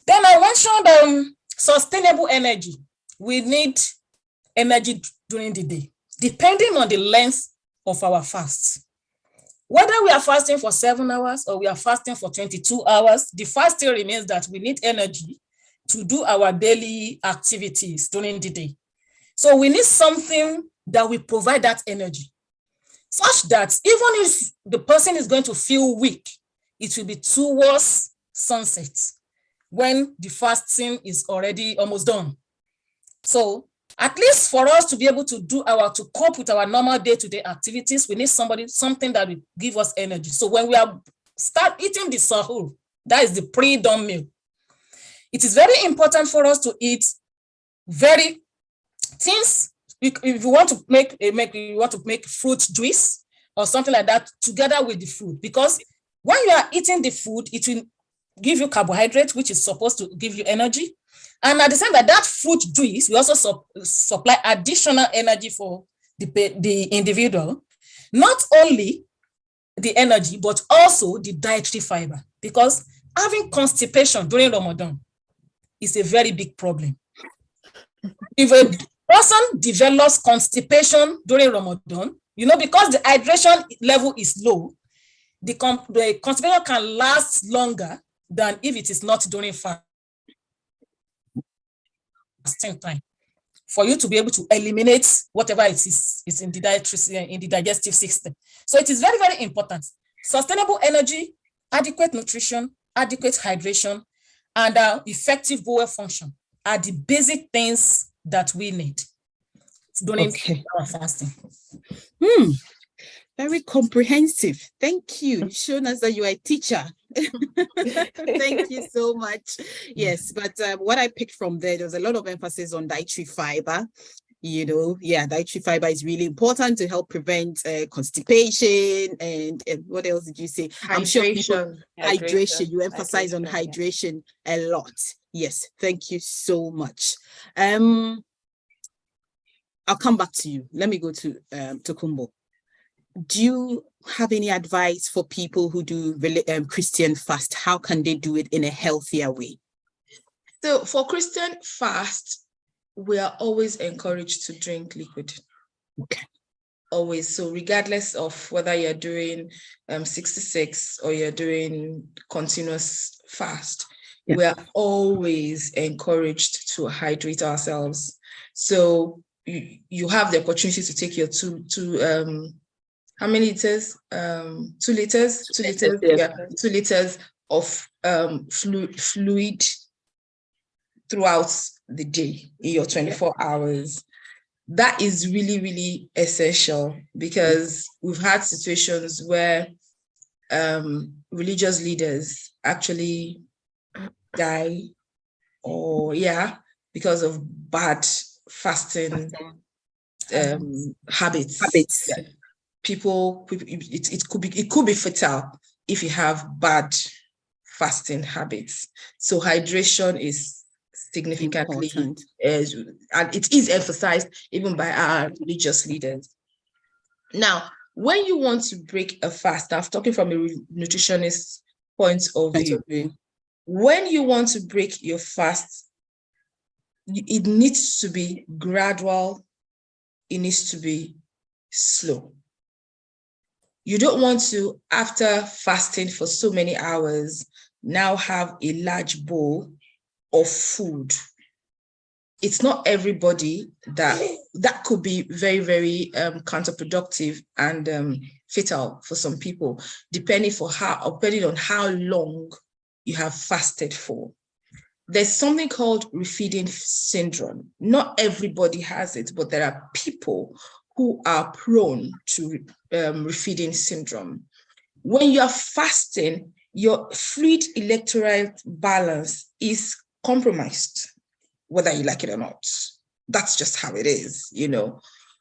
Then I mentioned sustainable energy. We need energy during the day, depending on the length of our fast. Whether we are fasting for 7 hours or we are fasting for 22 hours, the fast still remains that we need energy to do our daily activities during the day. So we need something that will provide that energy, such that even if the person is going to feel weak, it will be towards sunset when the fasting is already almost done. So at least for us to be able to to cope with our normal day-to-day activities, we need something that will give us energy. So when we start eating the sahur, that is the pre-dawn meal, it is very important for us to eat things. If you want to make fruit juice or something like that together with the food, because when you are eating the food, it will give you carbohydrates, which is supposed to give you energy. And at the same time, that fruit juice will also supply additional energy for the individual, not only the energy, but also the dietary fiber, because having constipation during Ramadan is a very big problem. If a person develops constipation during Ramadan, because the hydration level is low, the constipation can last longer than if it is not during fasting time, for you to be able to eliminate whatever it is in the digestive system. So it is very, very important. Sustainable energy, adequate nutrition, adequate hydration, and effective bowel function are the basic things that we need during our fasting. Very comprehensive. Thank you. You've shown us that you are a teacher. Thank you so much. Yes, but what I picked from there was a lot of emphasis on dietary fiber. Dietary fiber is really important to help prevent constipation and what else did you say? I'm sure people, hydration. You emphasize on hydration a lot. Yes, thank you so much. I'll come back to you. Let me go to Kumbo. Do you have any advice for people who do Christian fast? How can they do it in a healthier way? So for Christian fast, we are always encouraged to drink liquid. Okay. Always. So regardless of whether you're doing 66 or you're doing continuous fast, we are always encouraged to hydrate ourselves. So you have the opportunity to take your two how many liters? 2 liters. 2 liters. Yeah, 2 liters of fluid throughout the day in your 24 hours. That is really, really essential, because we've had situations where religious leaders actually die because of bad fasting habits. Yeah. It could be fatal if you have bad fasting habits. So hydration is significantly important. And it is emphasized even by our religious leaders. Now, when you want to break a fast, I'm talking from a nutritionist point of view. When you want to break your fast, it needs to be gradual. It needs to be slow. You don't want to, after fasting for so many hours, now have a large bowl of food. It's not everybody that could be very, very counterproductive and fatal for some people, depending on how long you have fasted for. There's something called refeeding syndrome. Not everybody has it, but there are people who are prone to refeeding syndrome. When you are fasting, your fluid electrolyte balance is compromised, whether you like it or not. That's just how it is,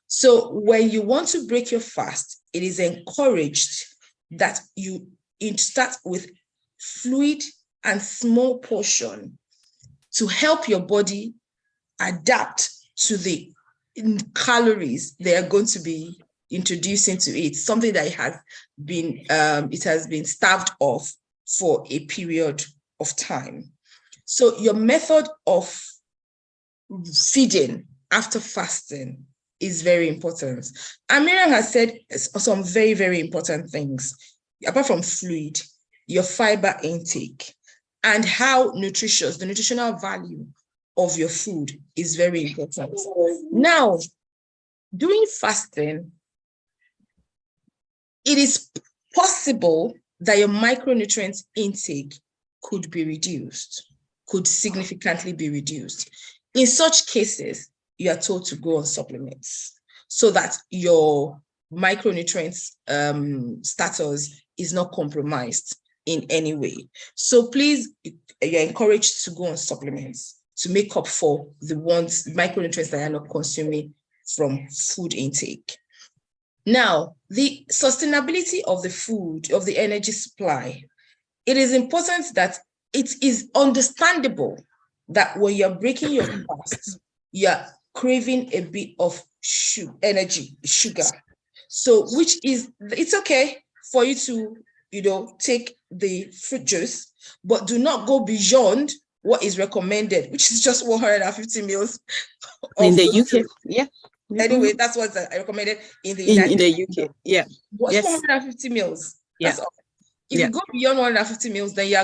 So when you want to break your fast, it is encouraged that you start with fluid and small portion to help your body adapt to the calories they are going to be introducing to it, something that it has been starved of for a period of time. So your method of feeding after fasting is very important. And Miriam has said some very, very important things. Apart from fluid, your fiber intake and how nutritious, the nutritional value of your food is very important. Now, during fasting, it is possible that your micronutrient intake could be reduced, could significantly be reduced. In such cases, you are told to go on supplements so that your micronutrients status is not compromised in any way. So please, you're encouraged to go on supplements to make up for the micronutrients that you're not consuming from food intake. Now, the sustainability of the food, of the energy supply, it is important that it is understandable that when you're breaking your fast, you're craving a bit of sugar. So, it's okay for you to, take the fruit juice, but do not go beyond what is recommended, which is just 150 mils. In the UK, yeah. Anyway, that's what's recommended in the UK. Yeah. What's 150 mils? That's all. If you go beyond 150 mils, then you're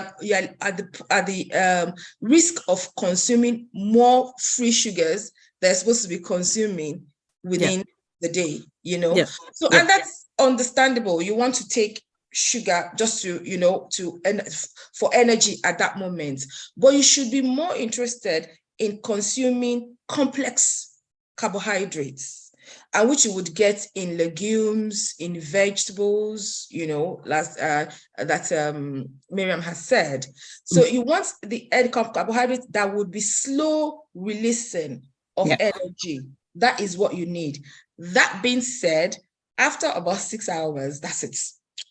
at the risk of consuming more free sugars they're supposed to be consuming within the day, So, and that's understandable. You want to take sugar just for energy at that moment, but you should be more interested in consuming complex carbohydrates, and which you would get in legumes, in vegetables, that Miriam has said. So you want the carbohydrates that would be slow releasing of energy That is what you need. That being said, after about 6 hours, that's it.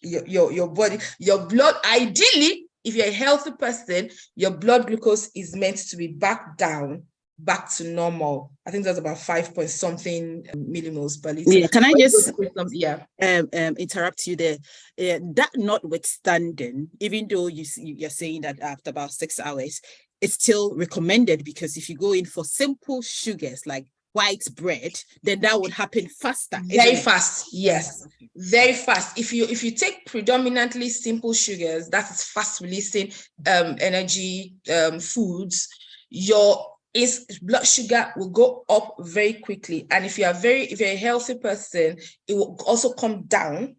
Your body, your blood, ideally, if you're a healthy person, your blood glucose is meant to be back to normal. I think that's about 5 point something millimoles per liter. Yeah, can I just interrupt you there? That notwithstanding, even though you're saying that after about 6 hours, it's still recommended, because if you go in for simple sugars like white bread, then that would happen faster. Very fast, yes. Very fast. If you take predominantly simple sugars, that is fast releasing energy foods, your blood sugar will go up very quickly. And if you're a healthy person, it will also come down.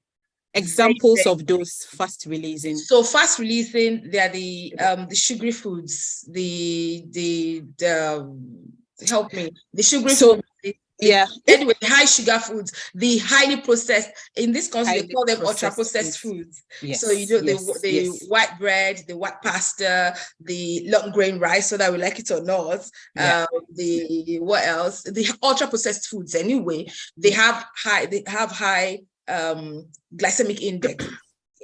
Examples of those fast releasing. So fast releasing, they are the sugary foods, the help me, the sugary foods. Anyway, the high sugar foods, the highly processed, in this country they call them ultra processed foods. Yes, so you do the white bread, the white pasta, the long grain rice, so that we like it or not. The what else? The ultra processed foods anyway, they have high glycemic index,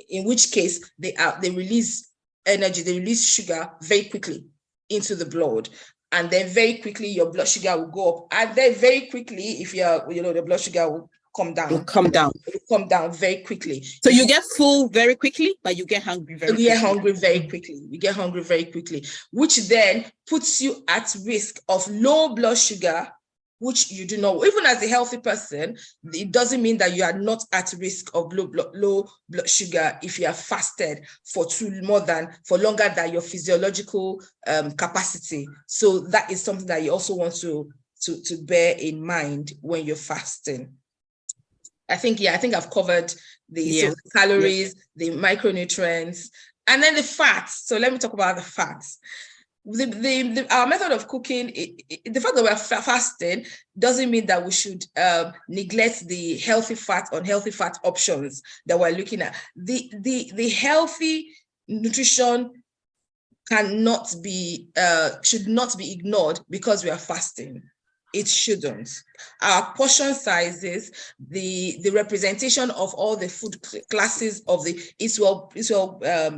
in which case they release energy, they release sugar very quickly into the blood. And then very quickly your blood sugar will go up. And then very quickly, if the blood sugar will come down. It will come down very quickly. So you get full very quickly, but you get hungry very quickly. You get hungry very quickly, which then puts you at risk of low blood sugar, which you do not. Even as a healthy person, it doesn't mean that you are not at risk of low blood sugar if you are fasted for longer than your physiological capacity. So that is something that you also want to bear in mind when you're fasting. I think I've covered the calories, the micronutrients, and then the fats. So let me talk about the fats. Our method of cooking, the fact that we're fasting doesn't mean that we should neglect the healthy fat, unhealthy fat options that we're looking at. The healthy nutrition should not be ignored because we are fasting. It shouldn't. Our portion sizes, the representation of all the food classes of the Eat Well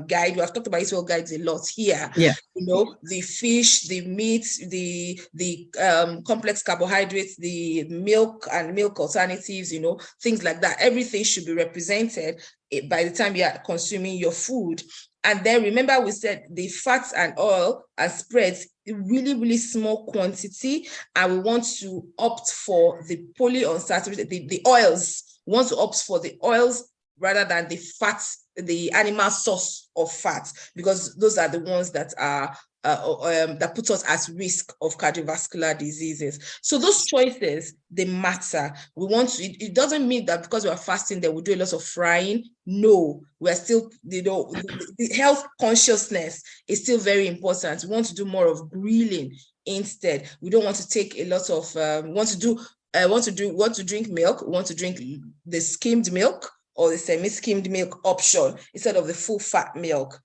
guide. We have talked about Eat Well guides a lot here. Yeah. The fish, the meat, the complex carbohydrates, the milk and milk alternatives, things like that. Everything should be represented by the time you are consuming your food. And then remember, we said the fats and oil and spreads really, really small quantity, and we want to opt for the polyunsaturated, the oils. We want to opt for the oils rather than the fats, the animal source of fat, because those are the ones that are that put us at risk of cardiovascular diseases. So those choices, they matter. We want to, it doesn't mean that because we are fasting that we do a lot of frying. No, we're still, the health consciousness is still very important. We want to do more of grilling instead. We don't want to take a lot of, want to drink milk, want to drink the skimmed milk or the semi-skimmed milk option instead of the full fat milk.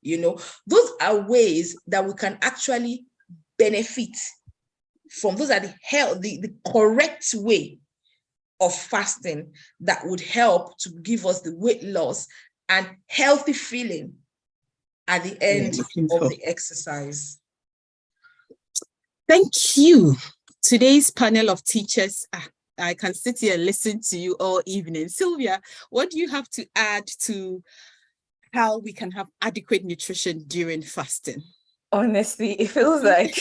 Those are ways that we can actually benefit from. Those are the correct way of fasting that would help to give us the weight loss and healthy feeling at the end of the exercise. Thank you. Today's panel of teachers, I can sit here and listen to you all evening. Sylvia, what do you have to add to how we can have adequate nutrition during fasting? Honestly, it feels like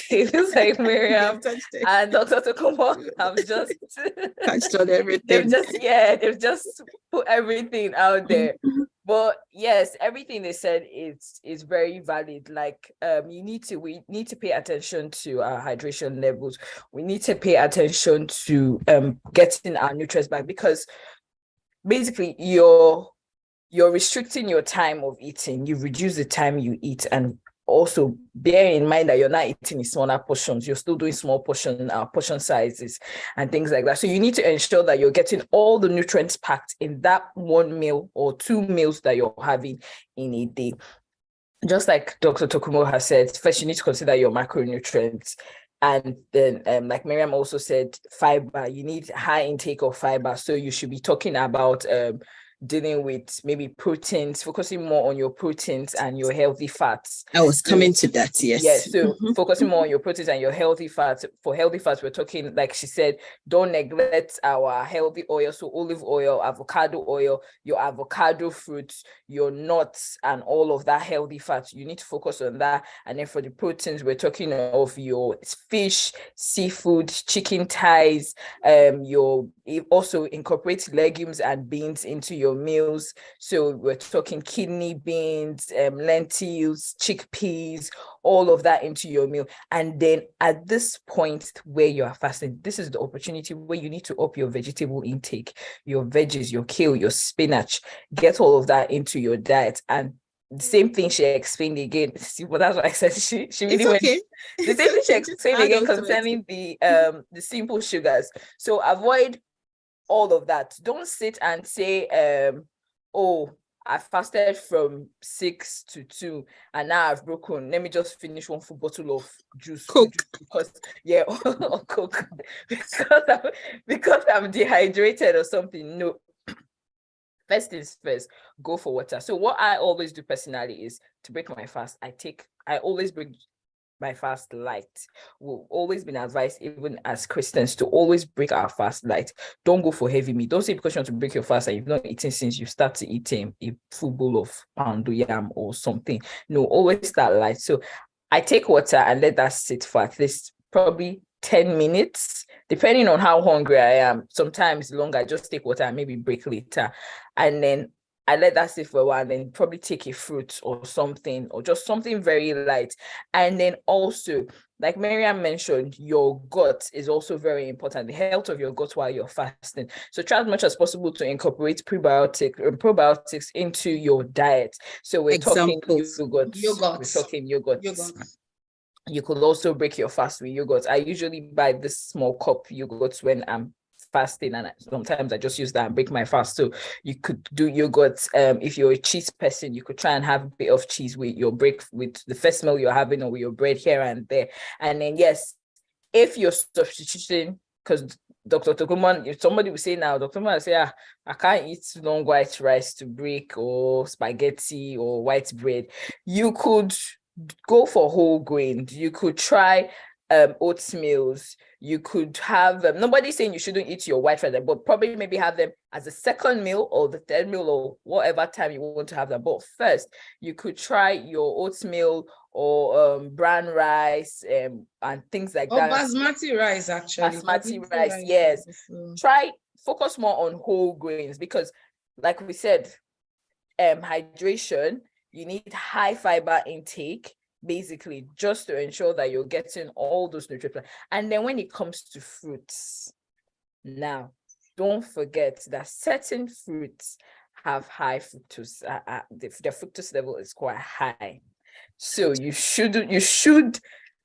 Miriam and Dr. Tokunbo have just touched on everything. They've just put everything out there. But yes, everything they said is very valid. Like we need to pay attention to our hydration levels. We need to pay attention to getting our nutrients back, because basically you're restricting your time of eating. You reduce the time you eat, and also bear in mind that you're not eating in smaller portions. You're still doing small portion sizes and things like that. So you need to ensure that you're getting all the nutrients packed in that one meal or two meals that you're having in a day. Just like Dr. Tokunbo has said, first you need to consider your macronutrients. And then, like Miriam also said, fiber, you need high intake of fiber. So you should be talking about dealing with maybe proteins, focusing more on your proteins and your healthy fats. I was coming to that, yes. Yeah, so focusing more on your proteins and your healthy fats. For healthy fats, we're talking, like she said, don't neglect our healthy oil. So olive oil, avocado oil, your avocado fruits, your nuts, and all of that healthy fats. You need to focus on that. And then for the proteins, we're talking of your fish, seafood, chicken thighs, also incorporate legumes and beans into your meals. So we're talking kidney beans, lentils, chickpeas, all of that into your meal. And then at this point where you are fasting, this is the opportunity where you need to up your vegetable intake, your veggies, your kale, your spinach, get all of that into your diet. And the same thing she explained again. See, but that's what I said. She really went. The same thing she explained again concerning the simple sugars. So avoid all of that. Don't sit and say, oh, I fasted from 6 to 2 and now I've broken. Let me just finish one full bottle of juice. Coke. Because or Coke. because I'm dehydrated or something. No. First things first, go for water. So what I always do personally is to break my fast. I always break my fast light. We've always been advised, even as Christians, to always break our fast light. Don't go for heavy meat. Don't say because you want to break your fast and you've not eaten since you started eating a full bowl of pound yam or something. No, always start light. So I take water and let that sit for at least probably 10 minutes, depending on how hungry I am. Sometimes longer, I just take water and maybe break later. And then I let that sit for a while, and then probably take a fruit or something, or just something very light. And then also, like Miriam mentioned, your gut is also very important, the health of your gut while you're fasting. So try as much as possible to incorporate probiotics into your diet. So we're talking yogurt. We're talking yogurt. You could also break your fast with yogurt. I usually buy this small cup yogurt when I'm fasting, and sometimes I just use that and break my fast. So you could do yogurt. If you're a cheese person, you could try and have a bit of cheese with your with the first meal you're having, or with your bread here and there. And then yes, if you're substituting, because Dr. Tokuman, if somebody will say now, Dr. Tokuman will say, I can't eat long white rice to break, or spaghetti or white bread, you could go for whole grain. You could try oatmeals. You could have nobody's saying you shouldn't eat your white rice, but probably maybe have them as a second meal or the third meal, or whatever time you want to have them. But first, you could try your oatmeal or brown rice and things like that. Basmati rice, actually. Basmati rice, yes. Try focus more on whole grains, because like we said, hydration, you need high fiber intake, basically, just to ensure that you're getting all those nutrients. And then when it comes to fruits, now, don't forget that certain fruits have high fructose. The fructose level is quite high. So you should,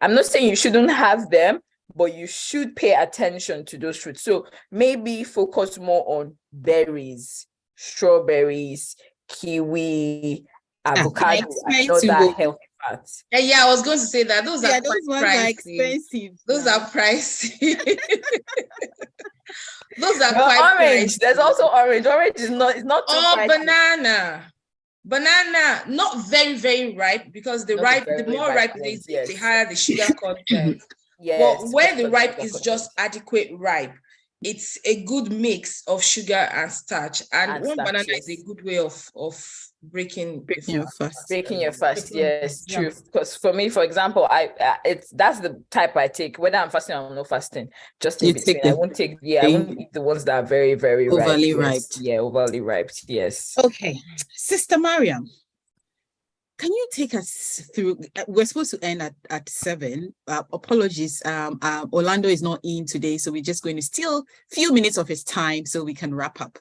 I'm not saying you shouldn't have them, but you should pay attention to those fruits. So maybe focus more on berries, strawberries, kiwi, avocado, another healthy fats. Yeah, I was going to say that those are those ones are expensive. Those are pricey. Those are quite orange. Pricey. There's also orange. Orange is not. It's not. Oh, banana. Banana, not very, very ripe, because the more ripe it is, the higher the sugar content. Yes. But where the ripe is just adequate ripe, it's a good mix of sugar and starch. And one banana is a good way of breaking your fast. Breaking your fast, yes, true. Because for me, for example, that's the type I take. Whether I'm fasting or I'm not fasting, just in between. I won't eat the ones that are very, very overly ripe. ripe. Yeah, overly ripe. Yes. Okay, Sister Mariam, can you take us through? We're supposed to end at 7. Apologies. Orlando is not in today, so we're just going to steal a few minutes of his time so we can wrap up.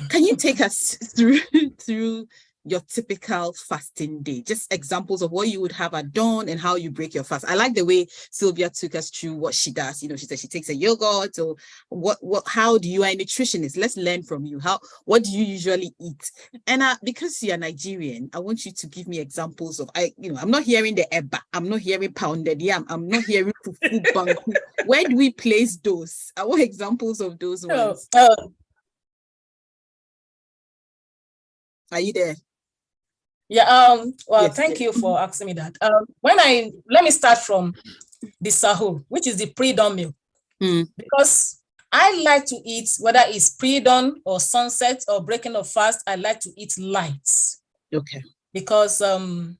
Can you take us through your typical fasting day? Just examples of what you would have at dawn and how you break your fast. I like the way Sylvia took us through what she does. You know, she said she takes a yogurt, or how do you, are a nutritionist? Let's learn from you. What do you usually eat? And because you're Nigerian, I want you to give me examples of, I'm not hearing the eba, I'm not hearing pounded yam, I'm not hearing fufu banku. Where do we place those? I want examples of those ones. Are you there? Yeah, well, Yes, thank yes. you for asking me that. Let me start from the sahur, which is the pre-dawn meal. Because I like to eat, whether it's pre-dawn or sunset or breaking of fast, I like to eat light. Okay. Because when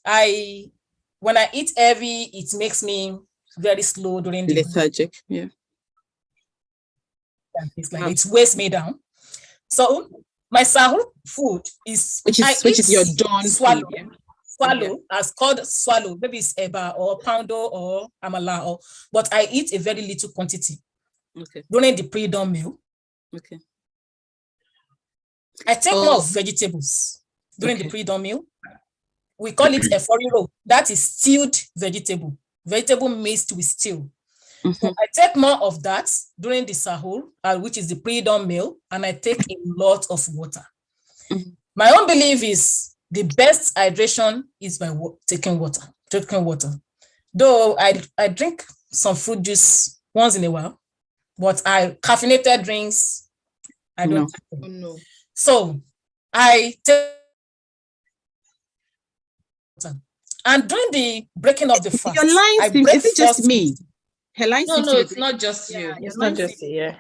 I eat heavy, it makes me very slow during the lethargic. Yeah. It's like it weighs me down. So my sahur food is which is your dawn swallow. food, yeah? Swallow, as called swallow, maybe it's eba or poundo or amala, but I eat a very little quantity. Okay. During the pre-dawn meal. Okay. I take more of vegetables during the pre-dawn meal. We call it a foriro. That is stewed vegetable mixed with stew. So I take more of that during the sahur, which is the pre-dawn meal, and I take a lot of water. My own belief is the best hydration is by taking water. Though I drink some fruit juice once in a while, but caffeinated drinks, I don't. No. So I take water. And during the breaking of the fast, your line is it just me? Her line no, it's not just you. It's not just yeah.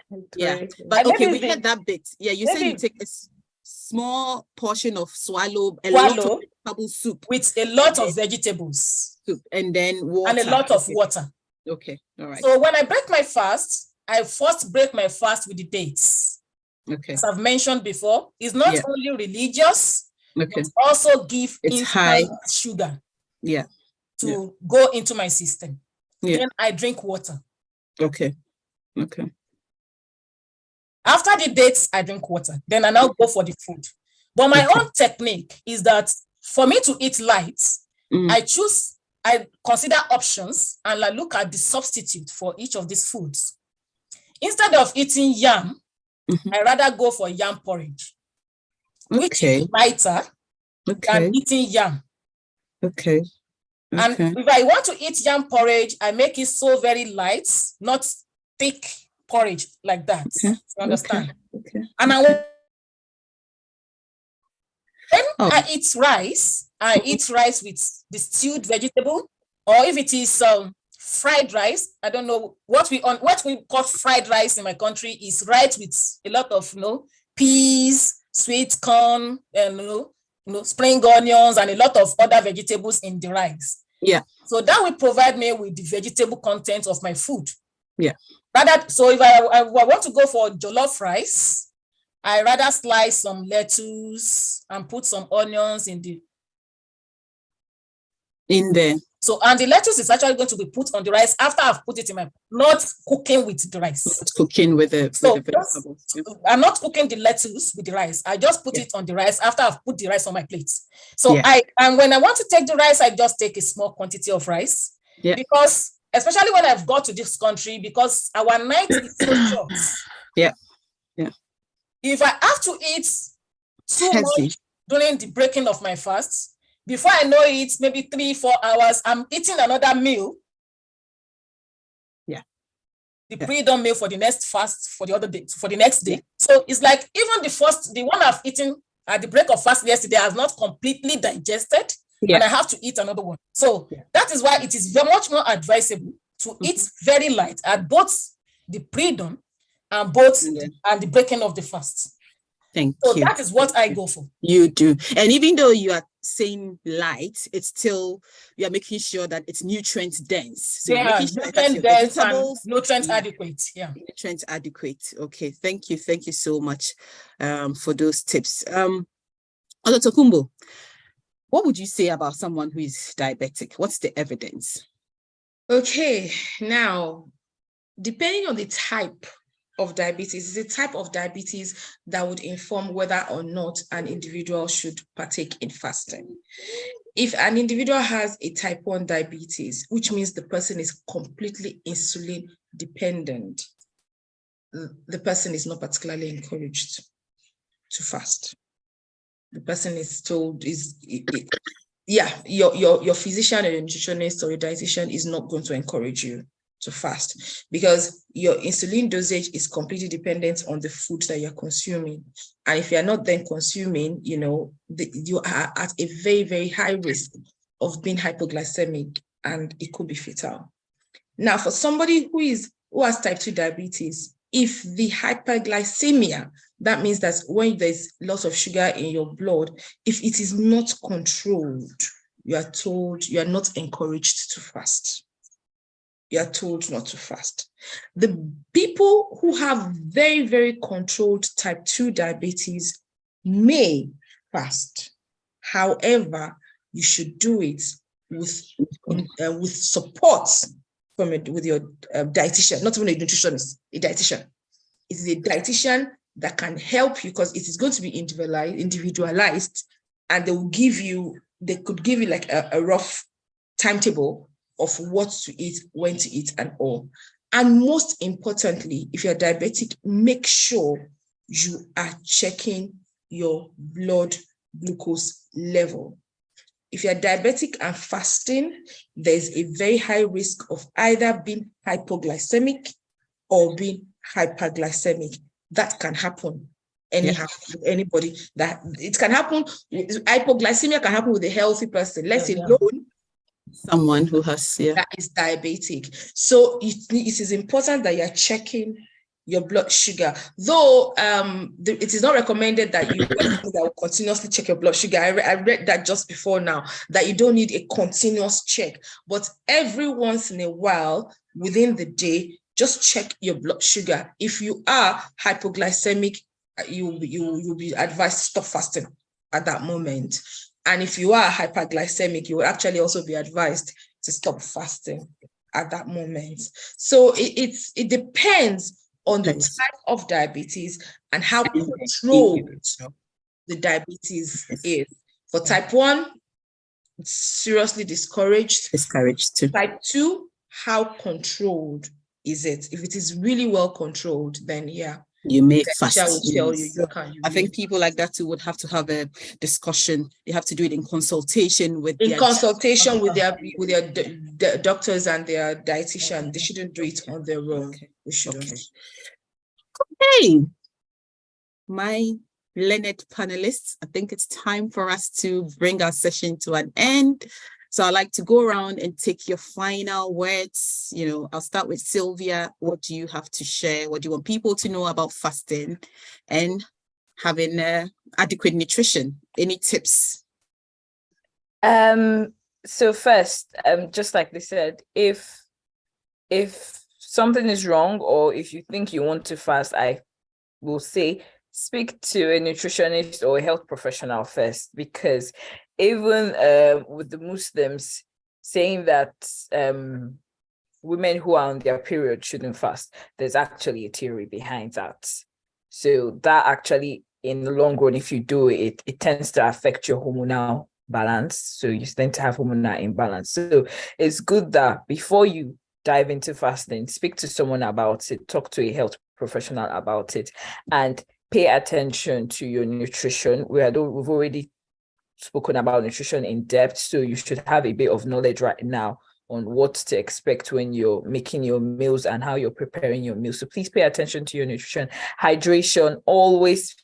But okay, we get that bit. Yeah, you say you take a small portion of swallow, lot of vegetable soup with a lot of vegetables soup, and then water and a lot of water. Okay, all right. So when I break my fast, I first break my fast with the dates. Okay. As I've mentioned before, it's not only religious, but also give high sugar. Yeah. To go into my system. Yeah. Then I drink water. Okay. After the dates, I drink water. Then I now go for the food. But my own technique is that for me to eat light, I consider options and I look at the substitute for each of these foods. Instead of eating yam, I rather go for yam porridge, which is lighter than eating yam. Okay. And if I want to eat yam porridge, I make it so very light, not thick porridge like that. You understand? Okay. And I eat rice. I eat rice with the stewed vegetable, or if it is fried rice. I don't know what we call fried rice in my country is rice with a lot of peas, sweet corn, and spring onions, and a lot of other vegetables in the rice. Yeah. So that will provide me with the vegetable content of my food. Yeah. So if I want to go for jollof rice, I rather slice some lettuce and put some onions in there. So, and the lettuce is actually going to be put on the rice after I've put it in my, not cooking with the rice. Not cooking with the vegetables. I'm not cooking the lettuce with the rice. I just put it on the rice after I've put the rice on my plate. So and when I want to take the rice, I just take a small quantity of rice. Yeah. Because, especially when I've got to this country, because our night is so short. Yeah. If I have to eat too much during the breaking of my fast, before I know it, maybe 3-4 hours, I'm eating another meal. Yeah. The pre-dawn meal for the next fast for the other day, for the next day. So it's like even the one I've eaten at the break of fast yesterday has not completely digested, and I have to eat another one. So that is why it is very much more advisable to eat very light at both the pre-dawn and the breaking of the fast. Thank you. So that is what I go for. You do. And even though you are saying light, it's still, you are making sure that it's nutrient dense. So nutrient dense and nutrient adequate. Yeah. Nutrient adequate. Okay. Thank you. Thank you so much for those tips. Dr. Kumbo, what would you say about someone who is diabetic? What's the evidence? Okay. Now, depending on the type of diabetes. It's a type of diabetes that would inform whether or not an individual should partake in fasting. If an individual has a type 1 diabetes, which means the person is completely insulin dependent, the person is not particularly encouraged to fast. The person is told your physician or your nutritionist or your dietitian is not going to encourage you to fast because your insulin dosage is completely dependent on the food that you're consuming. And if you're not then consuming, you are at a very, very high risk of being hypoglycemic, and it could be fatal. Now, for somebody who has type 2 diabetes, if the hyperglycemia, that means that when there's lots of sugar in your blood, if it is not controlled, you are told you are not encouraged to fast. You are told not to fast. The people who have very, very controlled type 2 diabetes may fast. However, you should do it with support with your dietitian, not even a nutritionist, a dietitian. It is a dietitian that can help you because it is going to be individualized, and they could give you like a rough timetable of what to eat, when to eat, and all. And most importantly, if you're diabetic, make sure you are checking your blood glucose level. If you're diabetic and fasting, there's a very high risk of either being hypoglycemic or being hyperglycemic. That can happen anyhow with anybody. That it can happen. Hypoglycemia can happen with a healthy person, let alone someone who has that is diabetic. So it is important that you're checking your blood sugar, though it is not recommended that you will continuously check your blood sugar. I read that just before now, that you don't need a continuous check, but every once in a while within the day, just check your blood sugar. If you are hypoglycemic, you'll be advised to stop fasting at that moment. And if you are hyperglycemic, you will actually also be advised to stop fasting at that moment. So it depends on the type of diabetes and how controlled the diabetes is. For type 1, it's seriously discouraged. Discouraged too. Type 2, how controlled is it? If it is really well controlled, then you may fast. Will tell you can. I think people like that too would have to have a discussion. They have to do it in consultation with their doctors and their dietitian. They shouldn't do it on their own. They shouldn't. Okay. My learned panelists, I think it's time for us to bring our session to an end. So I'd like to go around and take your final words. I'll start with Sylvia. What do you have to share? What do you want people to know about fasting and having adequate nutrition? Any tips? So first, just like they said, if something is wrong or if you think you want to fast, I will say speak to a nutritionist or a health professional first, because even with the Muslims saying that women who are on their period shouldn't fast, there's actually a theory behind that. So that actually, in the long run, if you do it, it tends to affect your hormonal balance. So you tend to have hormonal imbalance. So it's good that before you dive into fasting, speak to someone about it, talk to a health professional about it, and pay attention to your nutrition. We've already spoken about nutrition in depth, so you should have a bit of knowledge right now on what to expect when you're making your meals and how you're preparing your meals. So please pay attention to your nutrition. Hydration, always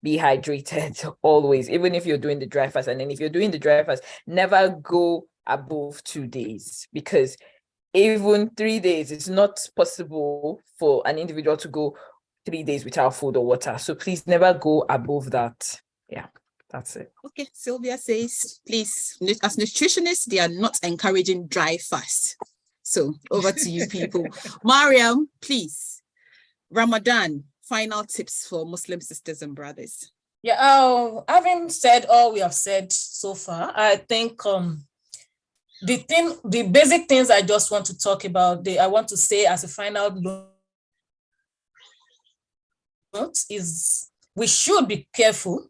be hydrated, always, even if you're doing the dry fast. And then if you're doing the dry fast, never go above 2 days, because even 3 days, it's not possible for an individual to go 3 days without food or water. So please never go above that. Yeah, that's it. Okay, Sylvia says, please, as nutritionists, they are not encouraging dry fast. So over to you people. Mariam, please, Ramadan, final tips for Muslim sisters and brothers. Yeah, having said all we have said so far, I think the basic things I just want to talk about, I want to say as a final note is we should be careful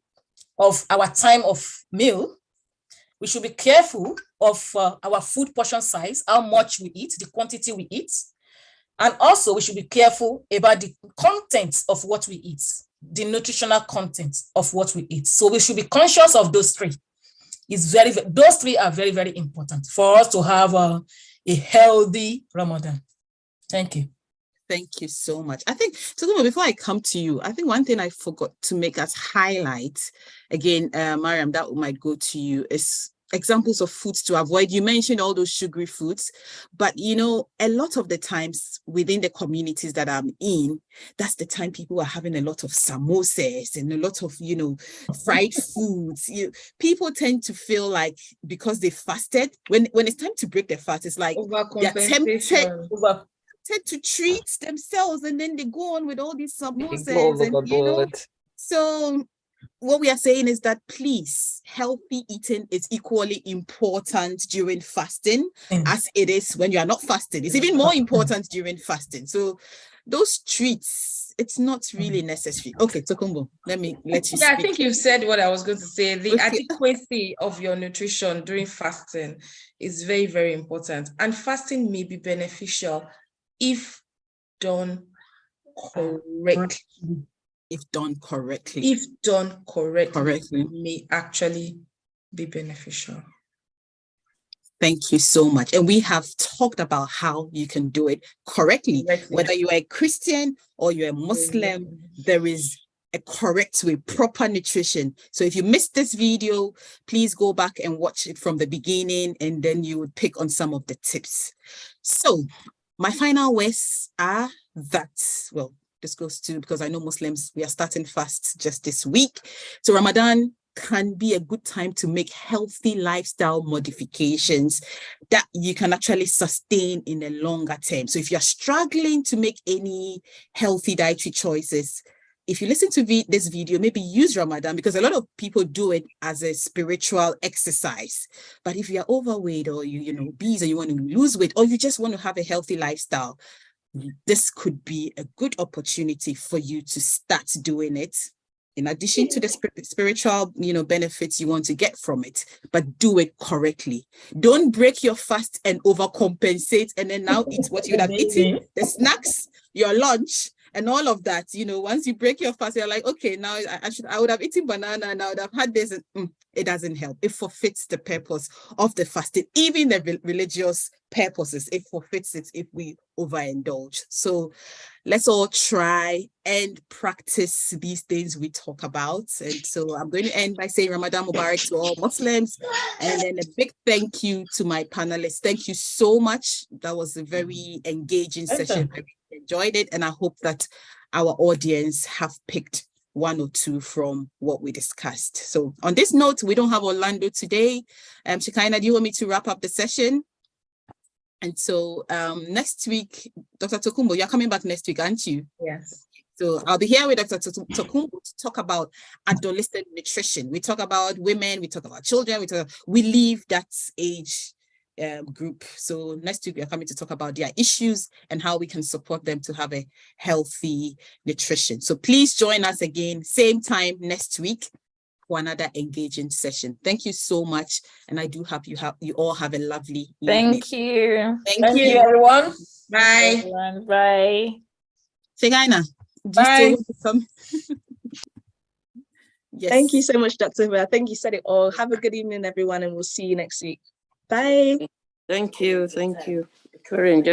of our time of meal. We should be careful of our food portion size, how much we eat, the quantity we eat. And also we should be careful about the content of what we eat, the nutritional content of what we eat. So we should be conscious of those three. Those three are very, very important for us to have a healthy Ramadan. Thank you. Thank you so much. I think, so before I come to you, I think one thing I forgot to make us highlight, again, Mariam, that might go to you, is examples of foods to avoid. You mentioned all those sugary foods, but you know, a lot of the times within the communities that I'm in, that's the time people are having a lot of samosas and a lot of, you know, fried foods. People tend to feel like because they fasted, when it's time to break their fast, it's like they're tempted to treat themselves, and then they go on with all these samosas and you know. So what we are saying is that please, healthy eating is equally important during fasting as it is when you are not fasting. It's even more important during fasting. So those treats, it's not really necessary. Okay, Tokumbo, let you speak. I think you've said what I was going to say. The adequacy of your nutrition during fasting is very, very important. And fasting may be beneficial if done correctly. If done correctly. If done correctly, it may actually be beneficial. Thank you so much. And we have talked about how you can do it correctly. Whether you're a Christian or you're a Muslim, there is a correct way, proper nutrition. So if you missed this video, please go back and watch it from the beginning, and then you would pick on some of the tips. So my final words are that, well, this goes to, because I know Muslims, we are starting fast just this week. So Ramadan can be a good time to make healthy lifestyle modifications that you can actually sustain in a longer term. So if you're struggling to make any healthy dietary choices, if you listen to this video, maybe use Ramadan, because a lot of people do it as a spiritual exercise. But if you're overweight, or you're obese, or you want to lose weight, or you just want to have a healthy lifestyle, this could be a good opportunity for you to start doing it, in addition to the spiritual, benefits you want to get from it, but do it correctly. Don't break your fast and overcompensate and then now eat what you would have eaten, the snacks, your lunch, and all of that. Once you break your fast, you're like, okay, now I would have eaten banana and I would have had this. It doesn't help. It forfeits the purpose of the fasting, even the religious purposes. It forfeits it if we overindulge. So let's all try and practice these things we talk about. And so I'm going to end by saying Ramadan Mubarak to all Muslims, and then a big thank you to my panelists. Thank you so much. That was a very engaging session. I enjoyed it, and I hope that our audience have picked one or two from what we discussed. So on this note, we don't have Orlando today. Shekinah, do you want me to wrap up the session? And so next week, Dr. Tokumbo, you're coming back next week, aren't you? Yes. So I'll be here with Dr. Tokumbo to talk about adolescent nutrition. We talk about women, we talk about children, we leave that age group. So next week, we are coming to talk about their issues and how we can support them to have a healthy nutrition. So please join us again, same time next week for another engaging session. Thank you so much. And I do hope you all have a lovely evening. Thank you. Thank you, everyone. Bye. Everyone. Bye. Shekinah, Bye. Yes. Thank you so much, Dr. Hua. I think you said it all. Have a good evening, everyone, and we'll see you next week. Bye. Thank you. Thank you. Very